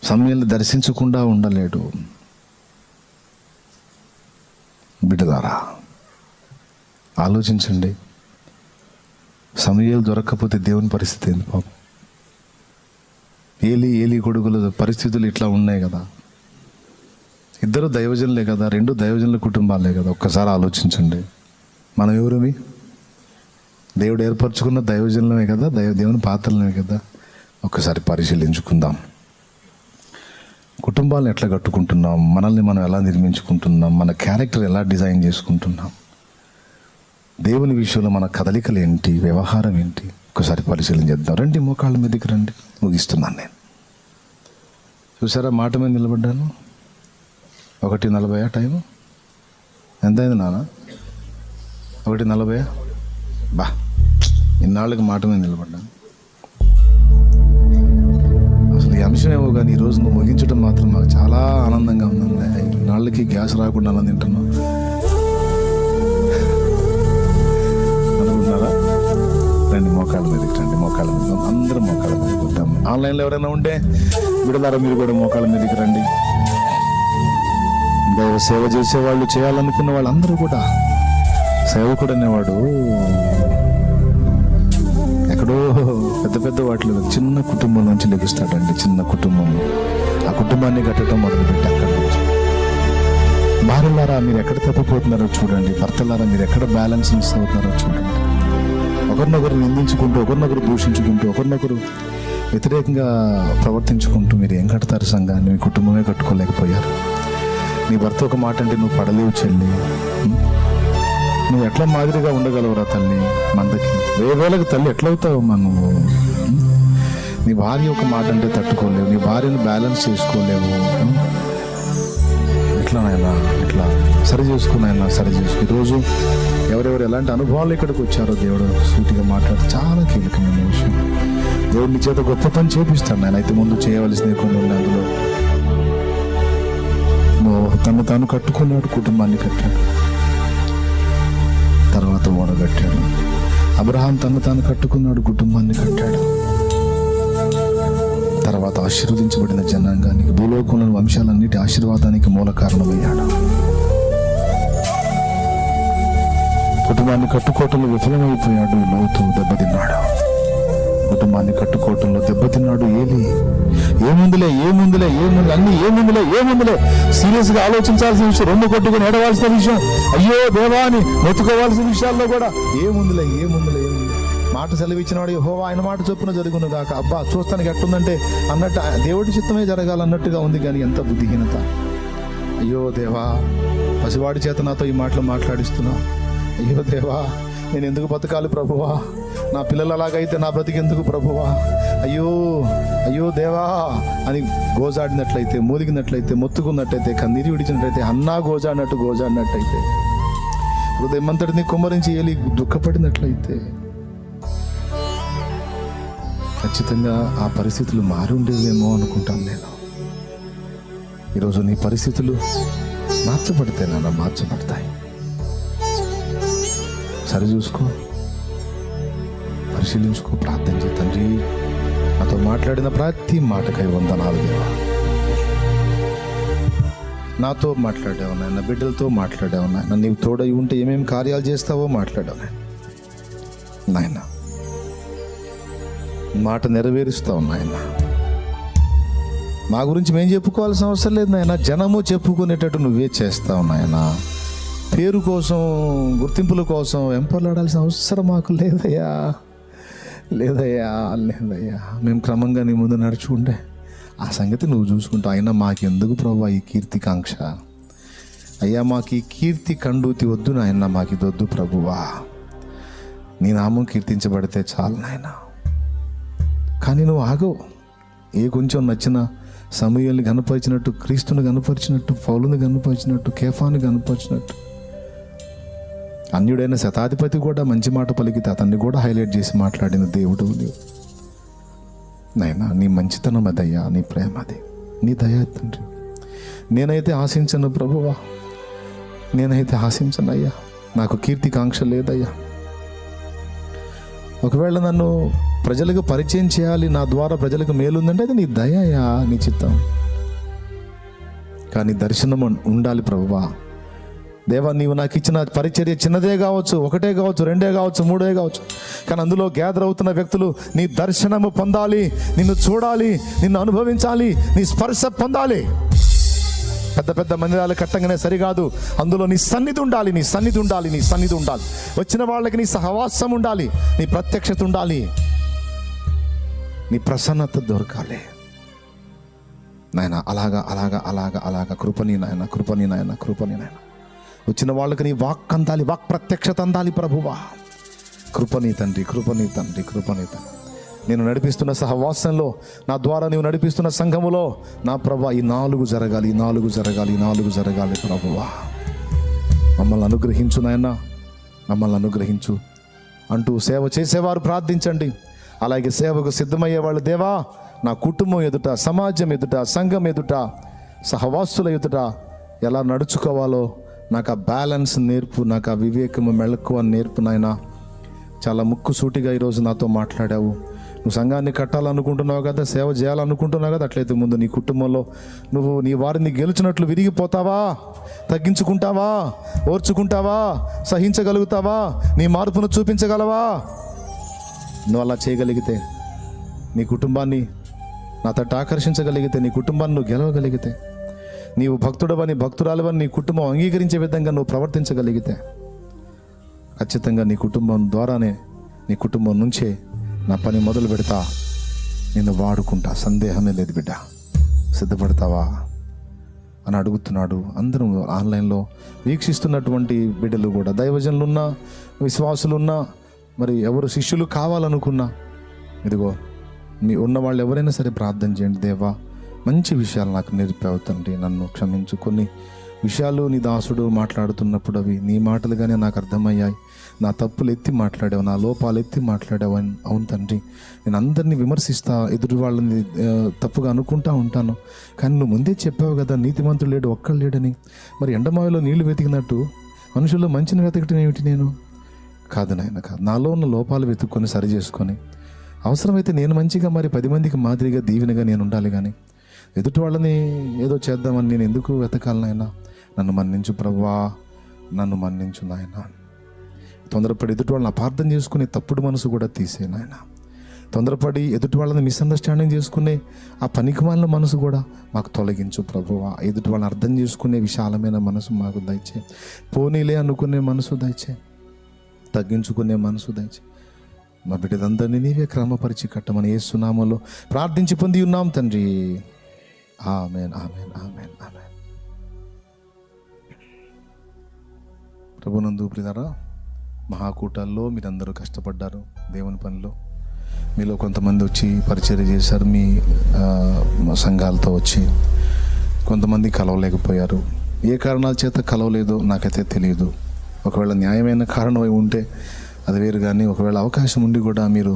సమూయేలుని దర్శించకుండా ఉండలేడు. బిడ్డలారా, ఆలోచించండి. సమూయేలు దొరక్కపోతే దేవుని పరిస్థితి ఏంది పాపం? ఏలీ కొడుకుల పరిస్థితులు ఇట్లా ఉన్నాయి కదా. ఇద్దరు దైవజనులే కదా, 2 దైవజనుల కుటుంబాలే కదా. ఒక్కసారి ఆలోచించండి. మనం ఎవరుమి? దేవుడు ఏర్పరచుకున్న దైవజనులమే కదా, దేవుని పాత్రలమే కదా. ఒక్కసారి పరిశీలించుకుందాం. కుటుంబాలను ఎట్లా కట్టుకుంటున్నాం? మనల్ని మనం ఎలా నిర్మించుకుంటున్నాం? మన క్యారెక్టర్ ఎలా డిజైన్ చేసుకుంటున్నాం? దేవుని విషయంలో మన కదలికలు ఏంటి? వ్యవహారం ఏంటి? ఒకసారి పరిశీలన చేద్దాం. రండి, మోకాళ్ళ మీదకి రండి. ముగిస్తున్నాను నేను. చూసారా, మాట మీద నిలబడ్డాను. 1:40 టైము ఎంతైంది నాన్న? 1:40. బా, ఇన్నాళ్ళకి మాట మీద నిలబడ్డాను. అసలు ఈ అంశం ఏమో కానీ ఈరోజు నువ్వు ముగించడం మాత్రం మాకు చాలా ఆనందంగా ఉందండి. ఇన్నాళ్ళకి గ్యాస్ రాకుండా అన్నం తింటున్నావు అనుకుంటున్నారా? రండి, మోకాళ్ళ మీదకి రండి. మోకాళ్ళ మీద అందరూ మోకాళ్ళ మీదకి ఉంటాం. ఆన్లైన్లో ఎవరైనా ఉంటే విడదారా, మీరు కూడా మోకాళ్ళ మీదకి రండి. దైవ సేవ చేసేవాళ్ళు, చేయాలనుకున్న వాళ్ళందరూ కూడా, సేవకుడు అనేవాడు ఎక్కడో పెద్ద వాటిలో చిన్న కుటుంబం నుంచి లెగుస్తాడండి. చిన్న కుటుంబంలో ఆ కుటుంబాన్ని కట్టడం మొదలుపెట్టి అక్కడి నుంచి. భార్యలారా, మీరు ఎక్కడ తప్పిపోతున్నారో చూడండి. భర్తలారా, మీరు ఎక్కడ బ్యాలెన్స్ మిస్ అవుతున్నారో చూడండి. ఒకరినొకరు నిందించుకుంటూ, ఒకరినొకరు దూషించుకుంటూ, ఒకరినొకరు వ్యతిరేకంగా ప్రవర్తించుకుంటూ మీరు ఏం కడతారు సంఘాన్ని? మీ కుటుంబమే కట్టుకోలేకపోయారు. నీ భర్త ఒక మాట అంటే నువ్వు పడలేవు చెల్లి. నువ్వు ఎట్లా మాదిరిగా ఉండగలవురా తల్లి? మందకి వేవేలకు తల్లి ఎట్లవుతావమ్మా నువ్వు? నీ భార్య ఒక మాట అంటే తట్టుకోలేవు. నీ భార్యను బ్యాలెన్స్ చేసుకోలేవు. ఎట్లా నాయనా? ఇట్లా సరి చేసుకున్నాయన్నా, సరి చేసుకు. ఈరోజు ఎవరెవరు ఎలాంటి అనుభవాలు ఇక్కడికి వచ్చారో దేవుడు సూటిగా మాట్లాడి చాలా కీలకమైన విషయం. దేవుడు నీ చేత గొప్ప పని చేపిస్తాడు. నేను అయితే ముందు చేయవలసినవి కొన్ని ఉన్నాయి. అందులో తను తాను కట్టుకున్నాడు, కుటుంబాన్ని కట్టాడు, తర్వాత ఓడ కట్టాడు. అబ్రహాం తను తాను కట్టుకున్నాడు, కుటుంబాన్ని కట్టాడు, తర్వాత ఆశీర్వదించబడిన జనాంగానికి, భూలోకంలోని వంశాలన్నిటి ఆశీర్వాదానికి మూల కారణమయ్యాడు. కుటుంబాన్ని కట్టుకోవటంలో విఫలమైపోయాడు. లోతు దెబ్బతిన్నాడు. కుటుంబాన్ని కట్టుకోవటంలో దెబ్బతిన్నాడు. ఏముందిలే అన్ని ఏముందిలే సీరియస్గా ఆలోచించాల్సిన విషయం, 2 కొట్టుకుని ఏడవాల్సిన విషయం, అయ్యో దేవాని మొత్తుకోవాల్సిన విషయాల్లో కూడా ఏముందిలే మాట సెలవిచ్చినాడు యెహోవా, ఆయన మాట చొప్పున జరుగును గాక. అబ్బా, చూస్తానికి ఎట్టుందంటే అన్నట్టు దేవుడి చిత్తమే జరగాలన్నట్టుగా ఉంది. కానీ ఎంత బుద్ధిహీనత! అయ్యో దేవా, పసివాడి చేత నాతో ఈ మాటలు మాట్లాడిస్తున్నా. అయ్యో దేవా, నేను ఎందుకు బతకాలి ప్రభువా? నా పిల్లలు అలాగైతే నా బ్రతికెందుకు ప్రభువా? అయ్యో దేవా అని గోజాడినట్లయితే, మూలిగినట్లయితే, మొత్తుకున్నట్లయితే, కన్నీరు విడిచినట్లయితే, అన్నా గోజాడినట్టయితే, హృదయమంతటిని కుమ్మరించి ఏలి దుఃఖపడినట్లయితే, ఖచ్చితంగా ఆ పరిస్థితులు మారి ఉండేవేమో అనుకుంటాను నేను. ఈరోజు నీ పరిస్థితులు మార్చబడితే నాన్న, మార్చబడతాయి. సరి చూసుకో, పరిశీలించుకో, ప్రార్థన చేయి. తండ్రి, నాతో మాట్లాడిన ప్రతి మాటకై వందనాలు దేవా. నాతో మాట్లాడావు నాయన, బిడ్డలతో మాట్లాడావు నాయన. నీవు తోడై ఉంటే ఏమేమి కార్యాలు చేస్తావో మాట్లాడావు నాయన. మాట నెరవేరుస్తావు నాయన. మా గురించి మేము చెప్పుకోవాల్సిన అవసరం లేదు నాయన. జనము చెప్పుకునేటట్టు నువ్వే చేస్తావు నాయన. పేరు కోసం, గుర్తింపుల కోసం వెంపలాడాల్సిన అవసరం మాకు లేదయ్యా. మేము క్రమంగా నీ ముందు నడుచుకుంటే ఆ సంగతి నువ్వు చూసుకుంటావు. అయినా మాకెందుకు ప్రభా ఈ కీర్తికాంక్ష? అయ్యా, మాకు ఈ కీర్తి కండూతి వద్దు నాయన, మాకు ఇది వద్దు ప్రభువా. నీ నామం కీర్తించబడితే చాలు నాయన. కానీ నువ్వు ఆగవు. ఏ కొంచెం నచ్చిన సమూయేలుని కనపరిచినట్టు, క్రీస్తుని కనపరిచినట్టు, పౌలుని కనపరిచినట్టు, కేఫాని కనపరిచినట్టు, అన్యుడైన శతాధిపతి కూడా మంచి మాట పలికితే అతన్ని కూడా హైలైట్ చేసి మాట్లాడిన దేవుడు నీవు. నాయనా, నీ మంచితనం అదయ్యా, నీ ప్రేమ అది, నీ దయ తండ్రి. నేనైతే ఆశించను ప్రభువా, నేనైతే ఆశించనయ్యా, నాకు కీర్తికాంక్ష లేదయ్యా. ఒకవేళ నన్ను ప్రజలకు పరిచయం చేయాలి, నా ద్వారా ప్రజలకు మేలుందంటే అది నీ దయయా, నీ చిత్తం. కానీ దర్శనం ఉండాలి ప్రభువా. దేవా, నీవు నాకు ఇచ్చిన పరిచర్య చిన్నదే కావచ్చు, ఒకటే కావచ్చు, రెండే కావచ్చు, మూడే కావచ్చు, కానీ అందులో గ్యాదర్ అవుతున్న వ్యక్తులు నీ దర్శనము పొందాలి, నిన్ను చూడాలి, నిన్ను అనుభవించాలి, నీ స్పర్శ పొందాలి. పెద్ద పెద్ద మందిరాలు కట్టంగానే సరికాదు, అందులో నీ సన్నిధి ఉండాలి, నీ సన్నిధి ఉండాలి, నీ సన్నిధి ఉండాలి. వచ్చిన వాళ్ళకి నీ సహవాసం ఉండాలి, నీ ప్రత్యక్షత ఉండాలి, నీ ప్రసన్నత దొరకాలి నాయన. అలాగా అలాగా అలాగా అలాగా కృపని నాయన, కృపని నాయన, కృపని నాయన. వచ్చిన వాళ్ళకి నీ వాక్ అందాలి, వాక్ ప్రత్యక్షత అందాలి ప్రభువా. కృపని తండ్రి, కృపని తండ్రి, కృపని తండ్రి. నేను నడిపిస్తున్న సహవాసంలో, నా ద్వారా నీవు నడిపిస్తున్న సంఘములో నా ప్రభా ఈ 4 జరగాలి, ఈ 4 జరగాలి, ఈ 4 జరగాలి ప్రభువా. మమ్మల్ని అనుగ్రహించు నాయన, మమ్మల్ని అనుగ్రహించు అంటూ సేవ చేసేవారు ప్రార్థించండి. అలాగే సేవకు సిద్ధమయ్యే వాళ్ళు, దేవా నా కుటుంబం ఎదుట, సమాజం ఎదుట, సంఘం ఎదుట, సహవాసుల ఎదుట ఎలా నడుచుకోవాలో నాకు ఆ బ్యాలెన్స్ నేర్పు, నాకు ఆ వివేకము మెళకువ నేర్పు నాయన. చాలా ముక్కుసూటిగా ఈరోజు నాతో మాట్లాడావు. నువ్వు సంఘాన్ని కట్టాలనుకుంటున్నావు కదా, సేవ చేయాలనుకుంటున్నావు కదా, అట్లయితే ముందు నీ కుటుంబంలో నువ్వు నీ వారిని గెలిచినట్లు విరిగిపోతావా, తగ్గించుకుంటావా, ఓర్చుకుంటావా, సహించగలుగుతావా, నీ మార్పును చూపించగలవా? నువ్వు అలా చేయగలిగితే, నీ కుటుంబాన్ని నా తట్టు ఆకర్షించగలిగితే, నీ కుటుంబాన్ని నువ్వు గెలవగలిగితే, నీవు భక్తుడవని, భక్తురాలవని నీ కుటుంబం అంగీకరించే విధంగా నువ్వు ప్రవర్తించగలిగితే, ఖచ్చితంగా నీ కుటుంబం ద్వారానే, నీ కుటుంబం నుంచే నా పని మొదలు పెడతా, నిన్ను వాడుకుంటా, సందేహమే లేదు బిడ్డ. సిద్ధపడతావా అని అడుగుతున్నాడు. అందరూ ఆన్లైన్లో వీక్షిస్తున్నటువంటి బిడ్డలు కూడా, దైవజనులున్నా, విశ్వాసులున్నా, మరి ఎవరు శిష్యులు కావాలనుకున్నా, ఇదిగో మీ ఉన్న వాళ్ళు ఎవరైనా సరే ప్రార్థన చేయండి. దేవా, మంచి విషయాలు నాకు నేర్పావు తండ్రి, నన్ను క్షమించు. కొన్ని విషయాలు నీ దాసుడు మాట్లాడుతున్నప్పుడు అవి నీ మాటలుగానే నాకు అర్థమయ్యాయి. నా తప్పులు ఎత్తి మాట్లాడావు, నా లోపాలు ఎత్తి మాట్లాడావు. అవును తండ్రి, నేను అందరినీ విమర్శిస్తా, ఎదుటి వాళ్ళని తప్పుగా అనుకుంటా ఉంటాను. కానీ నువ్వు ముందే చెప్పావు కదా, నీతిమంతుడు లేడు, ఒక్కడు లేడని. మరి ఎండమావిలో నీళ్లు వెతికినట్టు మనుషుల్లో మంచిని వెతకటం ఏమిటి? నేను కాదు నాయన, కాదు. నాలో ఉన్న లోపాలు వెతుక్కొని సరి చేసుకొని, అవసరమైతే నేను మంచిగా మరి 10 మందికి మాదిరిగా దీవెనగా నేను ఉండాలి. కానీ ఎదుటి వాళ్ళని ఏదో చేద్దామని నేను ఎందుకు వెతకాలి నాయన? నన్ను మన్నించు ప్రభువా, నన్ను మన్నించు నాయన. తొందరపడి ఎదుటి వాళ్ళని అపార్థం చేసుకునే తప్పుడు మనసు కూడా తీసే నాయన. తొందరపడి ఎదుటి వాళ్ళని మిస్అండర్స్టాండింగ్ చేసుకునే ఆ పనికిమాలిన మనసు కూడా మాకు తొలగించు ప్రభువా. ఎదుటి వాళ్ళని అర్థం చేసుకునే విశాలమైన మనసు మాకు దయచే. పోనీలే అనుకునే మనసు దయచే, తగ్గించుకునే మనసు దయచే. మా బిడ్డలందరినీ నీవే క్రమపరిచి కట్టమని యేసు నామములో ప్రార్థించి పొంది ఉన్నాం తండ్రి. ఆమేన్, ఆమేన్, ఆమేన్, ఆమేన్. ప్రభునందు ప్రియులారా, మహాకూటాల్లో మీరందరూ కష్టపడ్డారు దేవుని పనిలో. మీలో కొంతమంది వచ్చి పరిచర్య చేశారు, మీ సంఘాలతో వచ్చి. కొంతమంది కలవలేకపోయారు. ఏ కారణాల చేత కలవలేదో నాకైతే తెలియదు. ఒకవేళ న్యాయమైన కారణం ఉంటే అది వేరు, కానీ ఒకవేళ అవకాశం ఉండి కూడా మీరు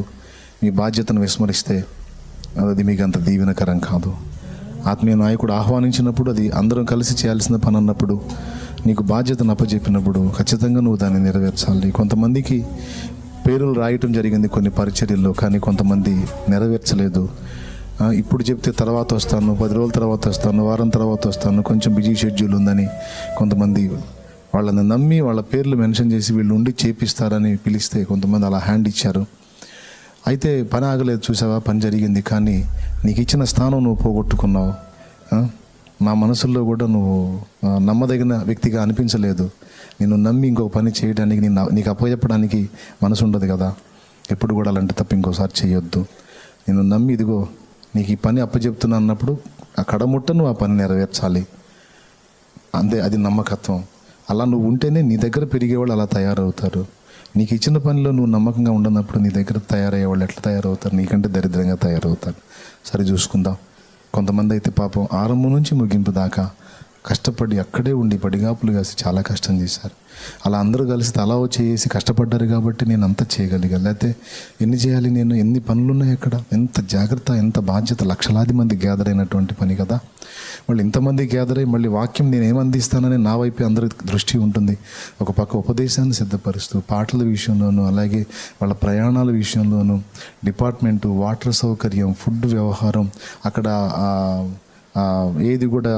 మీ బాధ్యతను విస్మరిస్తే అది మీకు అంత దీవెనకరం కాదు. ఆత్మీయ నాయకుడు ఆహ్వానించినప్పుడు, అది అందరం కలిసి చేయాల్సిన పని అన్నప్పుడు, నీకు బాధ్యతను అప్పచెప్పినప్పుడు ఖచ్చితంగా నువ్వు దాన్ని నెరవేర్చాలి. కొంతమందికి పేర్లు రాయటం జరిగింది కొన్ని పరిచర్యల్లో, కానీ కొంతమంది నెరవేర్చలేదు. ఇప్పుడు చెప్తే తర్వాత వస్తాను, 10 రోజుల తర్వాత వస్తాను, వారం తర్వాత వస్తాను, కొంచెం బిజీ షెడ్యూల్ ఉందని కొంతమంది వాళ్ళని నమ్మి వాళ్ళ పేర్లు మెన్షన్ చేసి వీళ్ళు ఉండి చేపిస్తారని పిలిస్తే కొంతమంది అలా హ్యాండ్ ఇచ్చారు. అయితే పని ఆగలేదు, చూసావా, పని జరిగింది. కానీ నీకు ఇచ్చిన స్థానం నువ్వు పోగొట్టుకున్నావు. మా మనసుల్లో కూడా నువ్వు నమ్మదగిన వ్యక్తిగా అనిపించలేదు. నిన్ను నమ్మి ఇంకొక పని చేయడానికి, నీకు అప్పచెప్పడానికి మనసు ఉండదు కదా. ఎప్పుడు కూడా అలాంటి తప్పు ఇంకోసారి చేయొద్దు. నిన్ను నమ్మి ఇదిగో నీకు ఈ పని అప్పచెప్తున్నా అన్నప్పుడు ఆ కడముట్ట నువ్వు ఆ పని నెరవేర్చాలి. అంతే, అది నమ్మకత్వం. అలా నువ్వు ఉంటేనే నీ దగ్గర పెరిగేవాళ్ళు అలా తయారవుతారు. నీకు ఇచ్చిన పనిలో నువ్వు నమ్మకంగా ఉండనప్పుడు నీ దగ్గర తయారయ్యే వాళ్ళు ఎట్లా తయారవుతారు? నీకంటే దరిద్రంగా తయారవుతారు. సరే చూసుకుందాం. కొంతమంది అయితే పాపం ఆరంభం నుంచి ముగింపు దాకా కష్టపడి అక్కడే ఉండి పడిగాపులు కాసి చాలా కష్టం చేశారు. అలా అందరూ కలిసి తలా చేసి కష్టపడ్డారు కాబట్టి నేను అంతా చేయగలిగాను. లేకపోతే ఎన్ని చేయాలి నేను? ఎన్ని పనులు ఉన్నాయి అక్కడ? ఎంత జాగ్రత్త, ఎంత బాధ్యత! లక్షలాది మంది గ్యాదర్ అయినటువంటి పని కదా. మళ్ళీ ఇంతమంది గ్యాదర్ అయ్యి మళ్ళీ వాక్యం నేను ఏమందిస్తానని నా వైపే అందరి దృష్టి ఉంటుంది. ఒక పక్క ఉపదేశాన్ని సిద్ధపరుస్తూ పాటల విషయంలోనూ, అలాగే వాళ్ళ ప్రయాణాల విషయంలోనూ, డిపార్ట్మెంటు, వాటర్ సౌకర్యం, ఫుడ్ వ్యవహారం, అక్కడ ఏది కూడా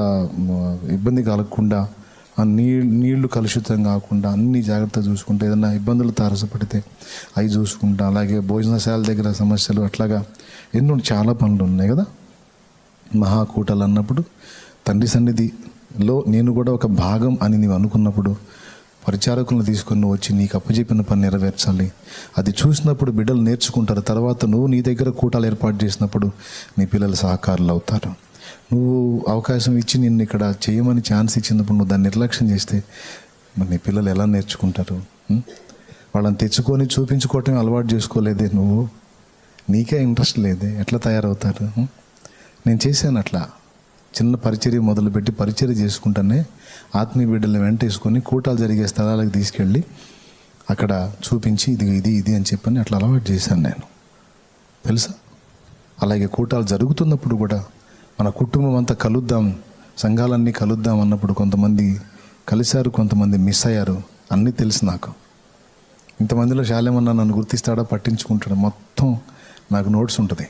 ఇబ్బంది కలగకుండా, నీళ్లు కలుషితం కాకుండా అన్ని జాగ్రత్త చూసుకుంటా, ఏదైనా ఇబ్బందులు తారసపడితే అవి చూసుకుంటా, అలాగే భోజనశాల దగ్గర సమస్యలు, అట్లాగా ఎన్నో చాలా పనులు ఉన్నాయి కదా. మహాకూటలు అన్నప్పుడు తండ్రి సన్నిధిలో నేను కూడా ఒక భాగం అని నీవు అనుకున్నప్పుడు పరిచారకులను తీసుకొని వచ్చి నీకు అప్పచెప్పిన పని నెరవేర్చాలి. అది చూసినప్పుడు బిడ్డలు నేర్చుకుంటారు. తర్వాత నువ్వు నీ దగ్గర కూటాలు ఏర్పాటు చేసినప్పుడు నీ పిల్లలు సహకారులు అవుతారు. నువ్వు అవకాశం ఇచ్చి నిన్ను ఇక్కడ చేయమని ఛాన్స్ ఇచ్చినప్పుడు నువ్వు దాన్ని నిర్లక్ష్యం చేస్తే మరి నీ పిల్లలు ఎలా నేర్చుకుంటారు? వాళ్ళని తెచ్చుకొని చూపించుకోవటం అలవాటు చేసుకోలేదే నువ్వు, నీకే ఇంట్రెస్ట్ లేదే, ఎట్లా తయారవుతారు? నేను చేశాను అట్లా. చిన్న పరిచర్య మొదలుపెట్టి పరిచర్య చేసుకుంటానే ఆత్మీయ బిడ్డలను వెంటేసుకొని కూటాలు జరిగే స్థలాలకు తీసుకెళ్ళి అక్కడ చూపించి ఇది అని చెప్పని అట్లా అలవాటు చేశాను నేను, తెలుసా. అలాగే కూటాలు జరుగుతున్నప్పుడు కూడా మన కుటుంబం అంతా కలుద్దాం, సంఘాలన్నీ కలుద్దాం అన్నప్పుడు కొంతమంది కలిశారు, కొంతమంది మిస్ అయ్యారు. అన్నీ తెలుసు నాకు. ఇంతమందిలో శాలేమన్నా నన్ను గుర్తిస్తాడా, పట్టించుకుంటాడా? మొత్తం నాకు నోట్స్ ఉంటుంది.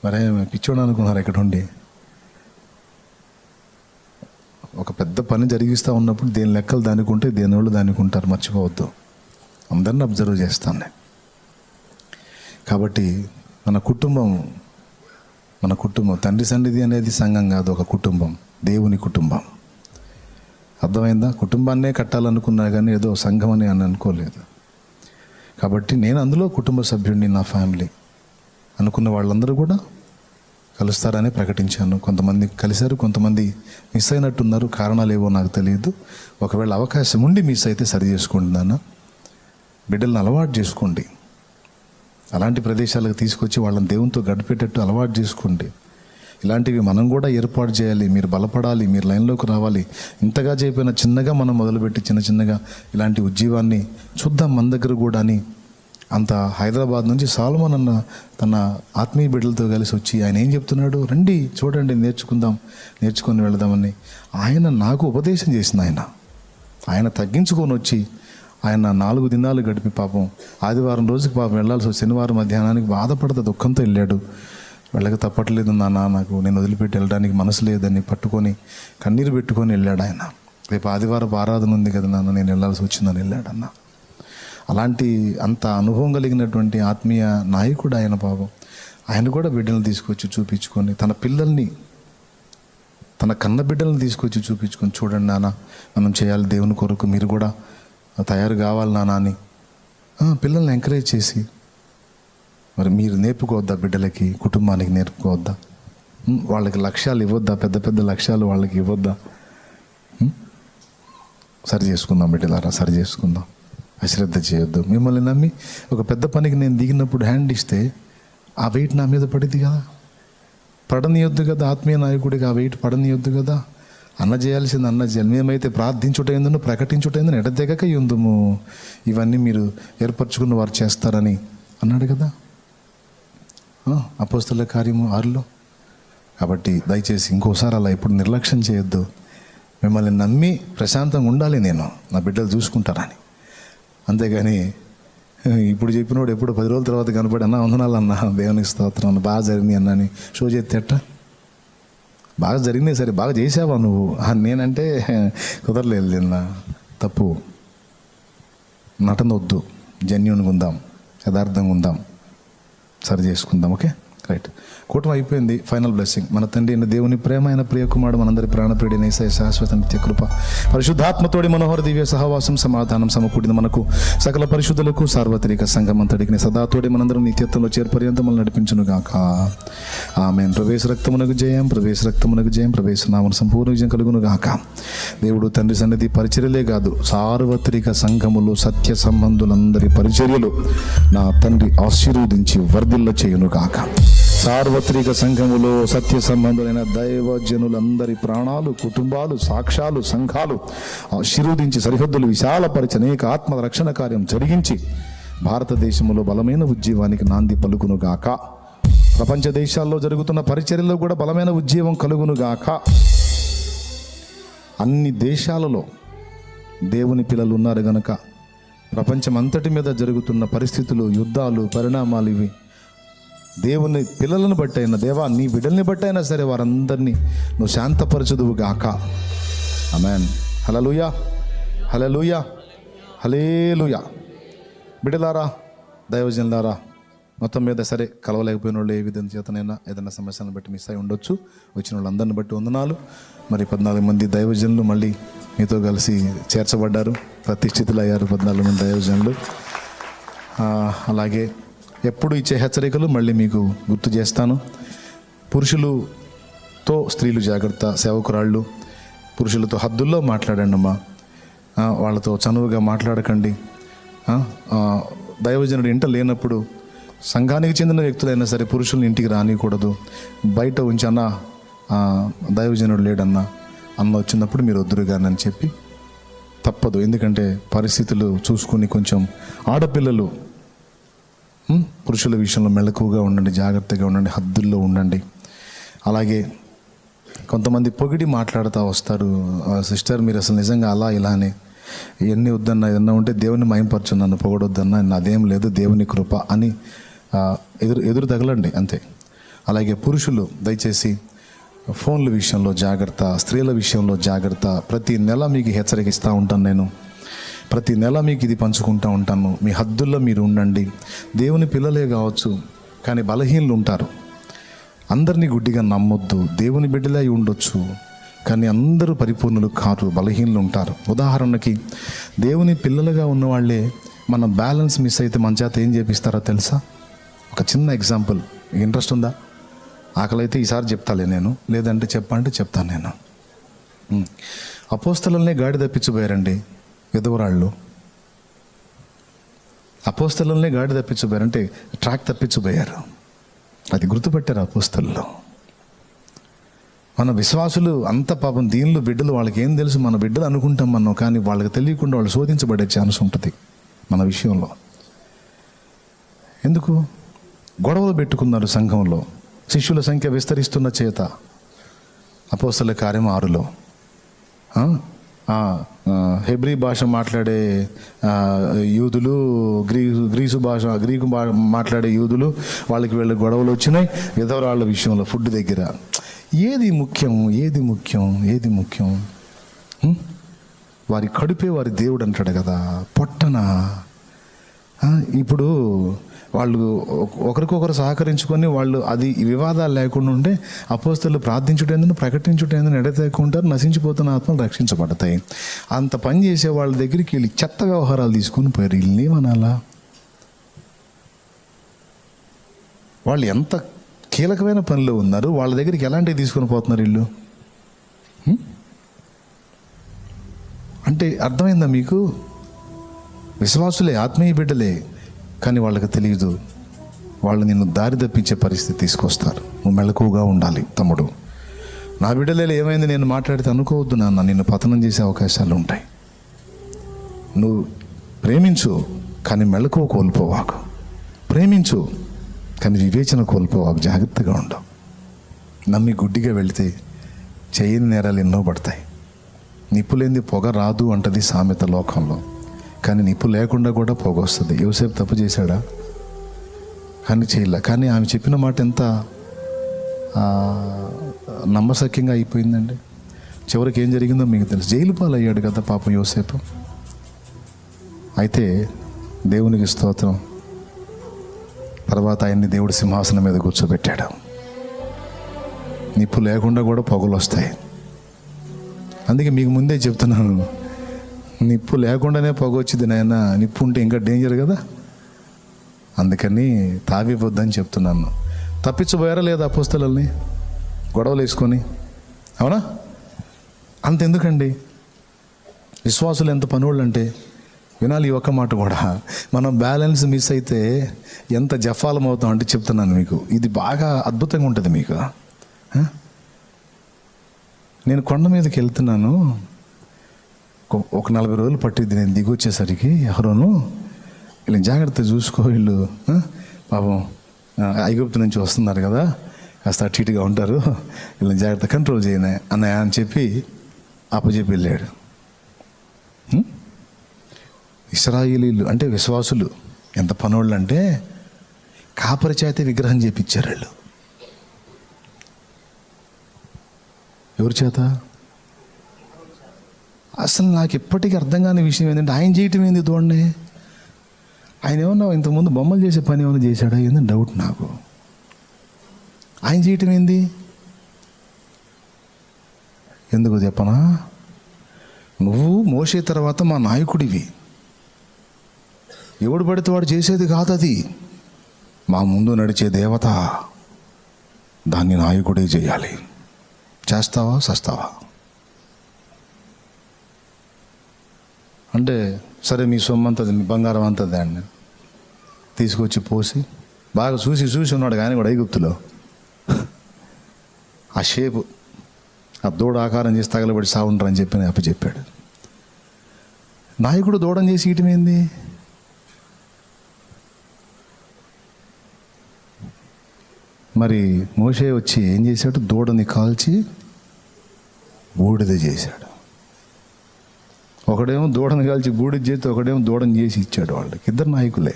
మరే పిచ్చోడు అనుకున్నారు ఇక్కడ ఉండి. ఒక పెద్ద పని జరిగిస్తూ ఉన్నప్పుడు దేని లెక్కలు దానికి ఉంటే దేని వాళ్ళు దానికి ఉంటారు, మర్చిపోవద్దు. అందరిని అబ్జర్వ్ చేస్తాను నేను. కాబట్టి మన కుటుంబం తండ్రి సన్నిధి అనేది సంఘం కాదు, ఒక కుటుంబం, దేవుని కుటుంబం. అర్థమైందా? కుటుంబాన్నే కట్టాలనుకున్నా కానీ ఏదో సంఘం అని అనుకోలేదు. కాబట్టి నేను అందులో కుటుంబ సభ్యుడిని, నా ఫ్యామిలీ అనుకున్న వాళ్ళందరూ కూడా కలుస్తారని ప్రకటించాను. కొంతమంది కలిశారు, కొంతమంది మిస్ అయినట్టున్నారు. కారణాలు ఏవో నాకు తెలియదు. ఒకవేళ అవకాశం ఉండి మిస్ అయితే సరి చేసుకోండి నాన్న. బిడ్డలను అలవాటు చేసుకోండి, అలాంటి ప్రదేశాలకు తీసుకొచ్చి వాళ్ళని దేవునితో గడిపేటట్టు అలవాటు చేసుకోండి. ఇలాంటివి మనం కూడా ఏర్పాటు చేయాలి. మీరు బలపడాలి, మీరు లైన్లోకి రావాలి. ఇంతగా చేయకపోయినా చిన్నగా మనం మొదలుపెట్టి చిన్నగా ఇలాంటి ఉద్యమాన్ని చూద్దాం మన దగ్గర కూడా అని అంత హైదరాబాద్ నుంచి సాల్మన్ అన్న తన ఆత్మీయ బిడ్డలతో కలిసి వచ్చి ఆయన ఏం చెప్తున్నాడు, రండి చూడండి, నేర్చుకొని వెళదామని ఆయన నాకు ఉపదేశం చేసిన ఆయన తగ్గించుకొని వచ్చి ఆయన 4 దినాలు గడిపి పాపం ఆదివారం రోజుకి పాపం వెళ్ళాల్సి వచ్చి శనివారం మధ్యాహ్నానికి బాధపడతా దుఃఖంతో వెళ్ళాడు. వెళ్ళక తప్పట్లేదు నాన్న, నాకు నేను వదిలిపెట్టి వెళ్ళడానికి మనసు లేదని పట్టుకొని కన్నీరు పెట్టుకొని వెళ్ళాడు ఆయన. రేపు ఆదివారం ఆరాధన ఉంది కదా నాన్న, నేను వెళ్ళాల్సి వచ్చిందని వెళ్ళాడన్న. అలాంటి అంత అనుభవం కలిగినటువంటి ఆత్మీయ నాయకుడు ఆయన. పాపం ఆయన కూడా బిడ్డలను తీసుకొచ్చి చూపించుకొని, తన పిల్లల్ని, తన కన్న బిడ్డలను తీసుకొచ్చి చూపించుకొని, చూడండి నాన్న మనం చేయాలి దేవుని కొరకు, మీరు కూడా తయారు కావాలి నాన్న అని పిల్లల్ని ఎంకరేజ్ చేసి, మరి మీరు నేర్పుకోవద్దా బిడ్డలకి, కుటుంబానికి నేర్పుకోవద్దా? వాళ్ళకి లక్ష్యాలు ఇవ్వద్దా? పెద్ద లక్ష్యాలు వాళ్ళకి ఇవ్వద్దా? సరి చేసుకుందాం బిడ్డలారా, సరి చేసుకుందాం. అశ్రద్ధ చేయొద్దు. మిమ్మల్ని నమ్మి ఒక పెద్ద పనికి నేను దిగినప్పుడు హ్యాండ్ ఇస్తే ఆ వెయిట్ నా మీద పడిద్ది కదా, పడనీయొద్దు కదా. ఆత్మీయ నాయకుడికి ఆ వెయిట్ పడనీయొద్దు కదా. అన్న చేయాల్సింది అన్న చేయాలి. మేమైతే ప్రార్థించుటేందును ప్రకటించుటేందును ఎడతెగక యుందుము, ఇవన్నీ మీరు ఏర్పరచుకున్న వారు చేస్తారని అన్నాడు కదా అపోస్తలుల కార్యము 6లో. కాబట్టి దయచేసి ఇంకోసారి అలా ఇప్పుడు నిర్లక్ష్యం చేయొద్దు. మిమ్మల్ని నమ్మి ప్రశాంతంగా ఉండాలి, నేను నా బిడ్డలు చూసుకుంటారని. అంతేగాని ఇప్పుడు చెప్పినోడు ఎప్పుడు 10 రోజుల తర్వాత కనపడి అన్న వందనాలు అన్న, దేవునికి స్తోత్రం అన్న, బాగా జరిగినాయి అన్నని షో చేస్తేట. బాగా జరిగినాయి సరే, బాగా చేసావా నువ్వు? నేనంటే కుదరలేదు నిన్న. తప్పు. నటన వద్దు, జెన్యూన్గా ఉందాం, యథార్థంగా ఉందాం, సరి చేసుకుందాం. Okay right. కూటమి అయిపోయింది. Final blessing. మన తండ్రి అయిన దేవుని ప్రేమ అయిన ప్రియ కుమారుడు మనందరి ప్రాణప్రియుడైన యేసయ్య శాశ్వత నిత్య కృప పరిశుద్ధాత్మతోడి మనోహర దివ్య సహవాసం సమాధానం సమకూడిన మనకు సకల పరిశుద్ధులకు సార్వత్రిక సంఘమంతటికి సదాతోడి మనందరం నిత్యత్వంలో చేర్పర్యంతం మనం నడిపించును గాక. ఆమేన్. ప్రవేశ రక్తమునకు జయం, ప్రవేశ రక్తమునకు జయం, ప్రవేశ నామన సంపూర్ణ విజయం కలుగును గాక. దేవుడు తండ్రి సన్నిధి పరిచర్యలే కాదు, సార్వత్రిక సంఘములు సత్య సంబంధులందరి పరిచర్యలు నా తండ్రి ఆశీర్వదించి వర్ధిల్ల చేయును గాక. సార్వత్రిక సంఘములో సత్య సంబంధులైన దైవజనులందరి ప్రాణాలు, కుటుంబాలు, సాక్ష్యాలు, సంఘాలు ఆశీర్వదించి సరిహద్దులు విశాలపరిచి అనేక ఆత్మ రక్షణ కార్యం జరిగించి భారతదేశంలో బలమైన ఉజ్జీవానికి నాంది పలుకునుగాక. ప్రపంచ దేశాల్లో జరుగుతున్న పరిచర్యలో కూడా బలమైన ఉజ్జీవం కలుగునుగాక. అన్ని దేశాలలో దేవుని పిల్లలు ఉన్నారు గనక ప్రపంచం అంతటి మీద జరుగుతున్న పరిస్థితులు, యుద్ధాలు, పరిణామాలు ఇవి దేవుని పిల్లలను బట్టైనా, దేవా నీ బిడ్డల్ని బట్టైనా సరే వారందరినీ నువ్వు శాంతపరచుదువు గాక. ఆమేన్. హల్లెలూయా, హల్లెలూయా, హల్లెలూయా. బిడ్డలారా, దైవజనులారా, మొత్తం మీద సరే కలవలేకపోయిన వాళ్ళు ఏ విధంగా చేతనైనా ఏదైనా సమస్యలను బట్టి మిస్ అయి ఉండొచ్చు. వచ్చిన వాళ్ళందరిని బట్టి వందనాలు. మరి 14 మంది దైవజనులు మళ్ళీ మీతో కలిసి చేర్చబడ్డారు, ప్రతిష్ఠితులు అయ్యారు 14 మంది దైవజనులు. అలాగే ఎప్పుడు ఇచ్చే హెచ్చరికలు మళ్ళీ మీకు గుర్తు చేస్తాను. పురుషులతో స్త్రీలు జాగ్రత్త, సేవకురాళ్ళు పురుషులతో హద్దుల్లో మాట్లాడండి అమ్మా, వాళ్ళతో చనువుగా మాట్లాడకండి. దైవజనుడు ఇంట లేనప్పుడు సంఘానికి చెందిన వ్యక్తులైనా సరే పురుషుల్ని ఇంటికి రానియకూడదు. బయట ఉంచి అన్న దైవజనుడు లేడన్నా అన్న వచ్చినప్పుడు మీరు వద్దురుగానని చెప్పి తప్పదు. ఎందుకంటే పరిస్థితులు చూసుకుని కొంచెం ఆడపిల్లలు పురుషుల విషయంలో మెలకువగా ఉండండి, జాగ్రత్తగా ఉండండి, హద్దుల్లో ఉండండి. అలాగే కొంతమంది పొగిడి మాట్లాడుతూ వస్తారు, సిస్టర్ మీరు అసలు నిజంగా అలా ఇలానే ఇవన్నీ వద్దన్నా, ఏదన్నా ఉంటే దేవుని మయంపరచు, నన్ను పొగడొద్దన్నా, నాదేం లేదు దేవుని కృప అని ఎదురు తగలండి అంతే. అలాగే పురుషులు దయచేసి ఫోన్ల విషయంలో జాగ్రత్త, స్త్రీల విషయంలో జాగ్రత్త. ప్రతి నెల మీకు హెచ్చరికిస్తూ ఉంటాను నేను, ప్రతి నెల మీకు ఇది పంచుకుంటూ ఉంటాను. మీ హద్దుల్లో మీరు ఉండండి. దేవుని పిల్లలే కావచ్చు కానీ బలహీనలు ఉంటారు. అందరినీ గుడ్డిగా నమ్మొద్దు. దేవుని బిడ్డలే అయి ఉండొచ్చు కానీ అందరూ పరిపూర్ణులు కాదు, బలహీనలు ఉంటారు. ఉదాహరణకి దేవుని పిల్లలుగా ఉన్నవాళ్ళే మన బ్యాలెన్స్ మిస్ అయితే మన చేత ఏం చేపిస్తారో తెలుసా? ఒక చిన్న ఎగ్జాంపుల్, ఇంట్రెస్ట్ ఉందా? ఆకలి అయితే ఈసారి చెప్తాలే నేను, లేదంటే చెప్పంటే చెప్తాను నేను. అపోస్తలుల్నే గాడి తప్పించిపోయారండి విధవరాళ్ళు. అపోస్తలుల్నే గాడి తప్పించిపోయారంటే ట్రాక్ తప్పించిపోయారు. అది గుర్తుపెట్టారు అపోస్తలు. మన విశ్వాసులు అంత పాపం దీనిలో బిడ్డలు, వాళ్ళకి ఏం తెలుసు, మన బిడ్డలు అనుకుంటాం మనం, కానీ వాళ్ళకి తెలియకుండా వాళ్ళు శోధించబడే ఛాన్స్ ఉంటుంది మన విషయంలో. ఎందుకు గొడవలు పెట్టుకున్నారు సంఘంలో? శిష్యుల సంఖ్య విస్తరిస్తున్న చేత. అపోస్తల కార్యం 6లో హెబ్రీ భాష మాట్లాడే యూదులు, గ్రీకు మాట్లాడే యూదులు, వాళ్ళకి వీళ్ళ గొడవలు వచ్చినాయి విధవరాళ్ళ విషయంలో. ఫుడ్ దగ్గర ఏది ముఖ్యం, ఏది ముఖ్యం, ఏది ముఖ్యం? వారి కడుపే వారి దేవుడు అంటాడు కదా, పొట్టన. ఇప్పుడు వాళ్ళు ఒకరికొకరు సహకరించుకొని వాళ్ళు అది వివాదాలు లేకుండా ఉంటే అపోస్తలు ప్రార్థించుటేందుకు ప్రకటించుటేందుకు ఎడతెక్కుంటారు, నశించిపోతున్న ఆత్మలు రక్షించబడతాయి. అంత పని చేసే వాళ్ళ దగ్గరికి వీళ్ళు చెత్త వ్యవహారాలు తీసుకొని పోయారు. వీళ్ళని ఏమనాలా? వాళ్ళు ఎంత కీలకమైన పనిలో ఉన్నారు, వాళ్ళ దగ్గరికి ఎలాంటివి తీసుకొని పోతున్నారు వీళ్ళు? అంటే అర్థమైందా మీకు? విశ్వాసులే, ఆత్మీయ బిడ్డలే, కానీ వాళ్ళకి తెలియదు. వాళ్ళు నిన్ను దారి తప్పించే పరిస్థితి తీసుకొస్తారు. నువ్వు మెలకువగా ఉండాలి తమ్ముడు. నా బిడ్డలే ఏమైంది నేను మాట్లాడితే అనుకోవద్దు నాన్న, నిన్ను పతనం చేసే అవకాశాలు ఉంటాయి. నువ్వు ప్రేమించు కానీ మెలకువ కోల్పోవాకు. ప్రేమించు కానీ వివేచన కోల్పోవాకు. జాగ్రత్తగా ఉండవు. నమ్మి గుడ్డిగా వెళితే చేయని నేరాలు ఎన్నో పడతాయి. నిప్పు లేనిది పొగ రాదు అంటది సామెత లోకంలో, కానీ నిప్పు లేకుండా కూడా పొగ వస్తుంది. యోసేపు తప్పు చేశాడా? కానీ చేయలే. కానీ ఆమె చెప్పిన మాట ఎంత నమ్మశక్యంగా అయిపోయిందండి. చివరికి ఏం జరిగిందో మీకు తెలుసు. జైలు పాలయ్యాడు కదా పాపం యోసేపు. అయితే దేవునికి స్తోత్రం, తర్వాత ఆయన్ని దేవుడి సింహాసనం మీద కూర్చోబెట్టాడు. నిప్పు లేకుండా కూడా పొగలు వస్తాయి. అందుకే మీకు ముందే చెప్తున్నాను, నిప్పు లేకుండానే పొగ వచ్చింది నాయన, నిప్పు ఉంటే ఇంకా డేంజర్ కదా. అందుకని తావిపోద్దని చెప్తున్నాను. తప్పించబోయారా లేదా అపోస్తలుల్ని గొడవలు వేసుకొని? అవునా? అంతెందుకండి, విశ్వాసులు ఎంత పనులు అంటే వినాలి ఈ ఒక్క మాట కూడా. మనం బ్యాలెన్స్ మిస్ అయితే ఎంత జఫాలం అవుతాం అంటే చెప్తున్నాను మీకు. ఇది బాగా అద్భుతంగా ఉంటుంది మీకు. నేను కొండ మీదకి వెళ్తున్నాను, ఒక 40 రోజులు పట్టిద్ది నేను దిగి వచ్చేసరికి. ఎవరోను వీళ్ళని జాగ్రత్త చూసుకో, వీళ్ళు పాపం ఐగుప్తు నుంచి వస్తున్నారు కదా, కాస్త అటు ఇటుగా ఉంటారు, వీళ్ళని జాగ్రత్త కంట్రోల్ చేయనే అన్నయ్య అని చెప్పి అప్పచెప్పి వెళ్ళాడు. ఇశ్రాయేలీలు అంటే విశ్వాసులు ఎంత పనోళ్ళు అంటే కాపరి చేత విగ్రహం చేపించారు వాళ్ళు. ఎవరి చేత? అసలు నాకు ఇప్పటికీ అర్థం కాని విషయం ఏంటంటే ఆయన చేయటం ఏంది దూడనే? ఆయన ఏమన్నా ఇంతకుముందు బొమ్మలు చేసే పని ఏమైనా చేశాడా ఏందని డౌట్ నాకు. ఆయన చేయటం ఏంది? ఎందుకు చెప్పనా? నువ్వు మోసే తర్వాత మా నాయకుడివి, ఎవడు పడితే వాడు చేసేది కాదు అది, మా ముందు నడిచే దేవత, దాన్ని నాయకుడే చేయాలి. చేస్తావా సస్తావా అంటే సరే మీ సొమ్ము అంతది, మీ బంగారం అంతది అండి తీసుకొచ్చి పోసి బాగా చూసి ఉన్నాడు కానీ కూడా ఐగుప్తులో ఆ షేపు, ఆ దూడ ఆకారం చేసి తగలబడి సాగుంటారని చెప్పి అప్పచెప్పాడు. నాయకుడు దూడం చేసి ఇయటమేంది? మరి మోషే వచ్చి ఏం చేశాడు? దూడని కాల్చి బూడిద చేశాడు. ఒకడేమో దూడని కాల్చి బూడిద చేస్తే ఒకడేమో దూడని చేసి ఇచ్చాడు. వాళ్ళకి ఇద్దరు నాయకులే.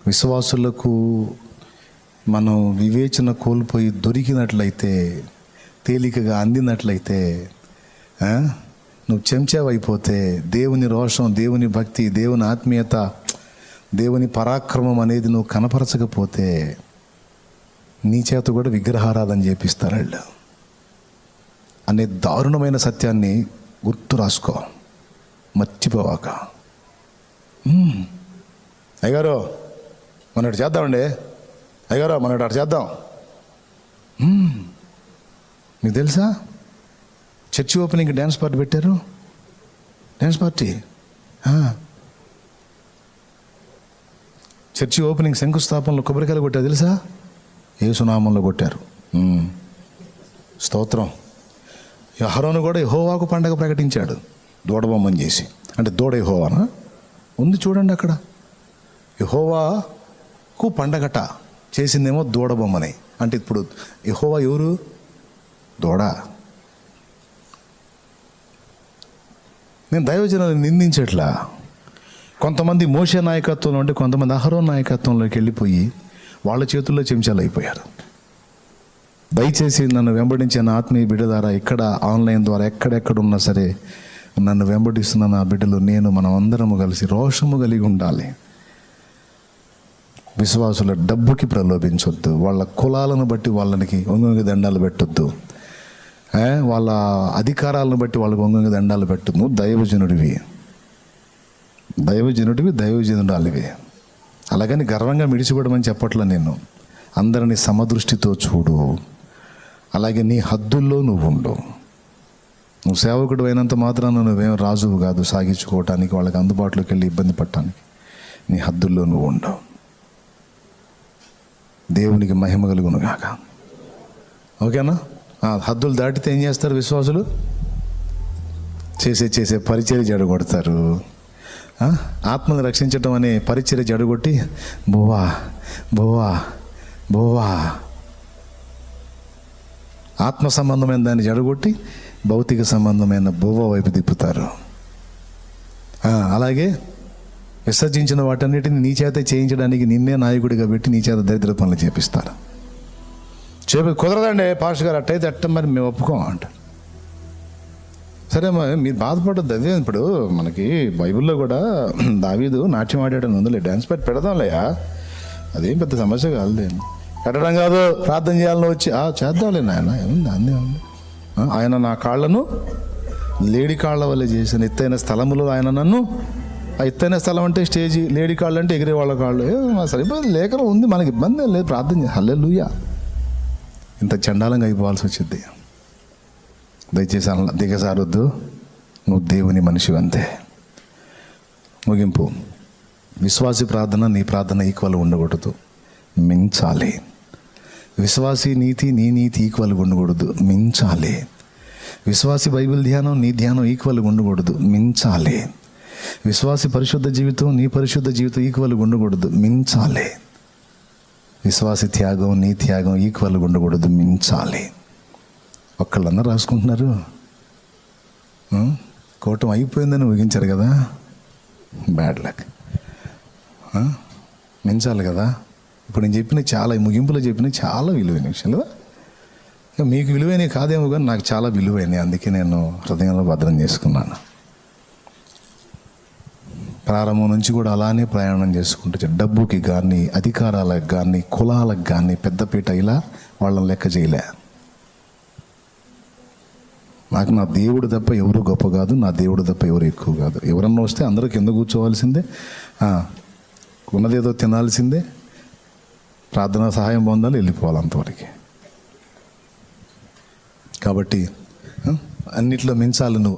విశ్వాసులకు మనం వివేచన కోల్పోయి దొరికినట్లయితే, తేలికగా అందినట్లయితే, నువ్వు చెంచావైపోతే దేవుని రోషం, దేవుని భక్తి, దేవుని ఆత్మీయత, దేవుని పరాక్రమం అనేది నువ్వు కనపరచకపోతే నీ చేత కూడా విగ్రహారాధన చేపిస్తారు వాళ్ళు అనే దారుణమైన సత్యాన్ని గుర్తు రాసుకో, మర్చిపోవాక. అయ్యగారు మనటి చేద్దామండి, అయ్యగారు మనటి అటు చేద్దాం. మీకు తెలుసా చర్చి ఓపెనింగ్ డ్యాన్స్ పార్టీ పెట్టారు? డ్యాన్స్ పార్టీ చర్చి ఓపెనింగ్ శంకుస్థాపనలో కొబ్బరికాయలు కొట్టారు తెలుసా? యేసునామంలో కొట్టారు. స్తోత్రం. అహరోను కూడా యెహోవాకు పండగ ప్రకటించాడు దూడబొమ్మని చేసి. అంటే దూడ యెహోవానా ఉంది చూడండి అక్కడ. యెహోవాకు పండగట చేసిందేమో దూడబొమ్మని. అంటే ఇప్పుడు యెహోవా ఎవరు? దూడ. నేను దైవజనాన్ని నిందించట్లా. కొంతమంది మోషే నాయకత్వంలో ఉంటే కొంతమంది అహరోన్ నాయకత్వంలోకి వెళ్ళిపోయి వాళ్ళ చేతుల్లో చెంచాలు అయిపోయారు. దయచేసి నన్ను వెంబడించే నా ఆత్మీయ బిడ్డ ద్వారా ఇక్కడ ఆన్లైన్ ద్వారా ఎక్కడెక్కడ ఉన్నా సరే నన్ను వెంబడిస్తున్న నా బిడ్డలు, నేను, మనం అందరము కలిసి రోషము కలిగి ఉండాలి. విశ్వాసుల డబ్బుకి ప్రలోభించొద్దు, వాళ్ళ కులాలను బట్టి వాళ్ళకి ఒంగొంగి దండాలు పెట్టొద్దు, వాళ్ళ అధికారాలను బట్టి వాళ్ళకి ఒంగొంగి దండాలు పెట్టొద్దు. నువ్వు దైవజనుడివి, దైవజనుడాలివి. అలాగని గర్వంగా మిడిచిపడమని చెప్పట్లా నేను. అందరినీ సమదృష్టితో చూడు, అలాగే నీ హద్దుల్లో నువ్వు ఉండు. నువ్వు సేవకుడు అయినంత మాత్రాన నువ్వేం రాజువు కాదు సాగించుకోవటానికి, వాళ్ళకి అందుబాటులోకి వెళ్ళి ఇబ్బంది పడటానికి. నీ హద్దుల్లో నువ్వు ఉండు. దేవునికి మహిమ కలుగును గాక. ఓకేనా? హద్దులు దాటితే ఏం చేస్తారు విశ్వాసులు? చేసే పరిచర్య జడగొడతారు. ఆత్మను రక్షించటం అనే పరిచర్య జడగొట్టి బోవా బోవా బోవా ఆత్మ సంబంధమైన దాన్ని జడగొట్టి భౌతిక సంబంధమైన బోవా వైపు తిప్పుతారు. అలాగే విసర్జించిన వాటన్నిటిని నీ చేత చేయించడానికి నిన్నే నాయకుడిగా పెట్టి నీ చేత దరిద్ర పనులు చేపిస్తారు. కుదరదండి పాస్టర్ గారు, అట్టయితే అట్ట మరి మేము ఒప్పుకోం అంటారు. సరే మీరు బాధపడద్దు. అదే ఇప్పుడు మనకి బైబిల్లో కూడా దావీదు నాట్యం ఆడాడని ఉందిలే, డ్యాన్స్ పార్టీ పెడదాంలేయా, అదేం పెద్ద సమస్య కాదులే. కట్టడం కాదు, ప్రార్థన చేయాలని వచ్చి చేద్దాంలే నాయన, ఏముంది అన్నీ ఉంది. ఆయన నా కాళ్ళను లేడి కాళ్ళ వల్ల చేసిన ఎత్తైన స్థలములో ఆయన నన్ను, ఆ ఎత్తైన స్థలం అంటే స్టేజీ, లేడి కాళ్ళు అంటే ఎగిరే వాళ్ళ కాళ్ళు. సరిపోయింది, లేఖనం ఉంది, మనకి ఇబ్బంది ఏం లేదు. ప్రార్థన చేయాలి. హల్లెలూయా. ఇంత చండాలంగా అయిపోవాల్సి వచ్చింది. దయచేసి అలా దిగజారొద్దు, నువ్వు దేవుని మనిషి అంతే. ముగింపు. విశ్వాసి ప్రార్థన నీ ప్రార్థన ఈక్వల్ ఉండకూడదు, మించాలి. విశ్వాసి నీతి నీ నీతి ఈక్వల్గా ఉండకూడదు, మించాలి. విశ్వాసి బైబిల్ ధ్యానం నీ ధ్యానం ఈక్వల్గా ఉండకూడదు, మించాలి. విశ్వాసి పరిశుద్ధ జీవితం నీ పరిశుద్ధ జీవితం ఈక్వల్గా ఉండకూడదు, మించాలి. విశ్వాసి త్యాగం నీ త్యాగం ఈక్వల్గా ఉండకూడదు, మించాలి. ఒక్కళ్ళందరూ రాసుకుంటున్నారు. కోటం అయిపోయిందని ఊహించారు కదా, బ్యాడ్ లక్. మించాలి కదా. ఇప్పుడు నేను చెప్పిన చాలా, ముగింపులో చెప్పిన చాలా విలువైన విషయం కదా. మీకు విలువైనవి కాదేమో కానీ నాకు చాలా విలువైనవి, అందుకే నేను హృదయంలో భద్రం చేసుకున్నాను. ప్రారంభం నుంచి కూడా అలానే ప్రయాణం చేసుకుంటూ డబ్బుకి కానీ అధికారాలకు కానీ కులాలకు కానీ పెద్దపీట ఇలా వాళ్ళని లెక్క చేయలే. నాకు నా దేవుడు తప్ప ఎవరు గొప్ప కాదు, నా దేవుడు తప్ప ఎవరు ఎక్కువ కాదు. ఎవరన్నా వస్తే అందరూ కింద కూర్చోవాల్సిందే, ఉన్నదేదో తినాల్సిందే, ప్రార్థనా సహాయం పొందాలి, వెళ్ళిపోవాలి అంతవరకు. కాబట్టి అన్నిట్లో మించాలి నువ్వు.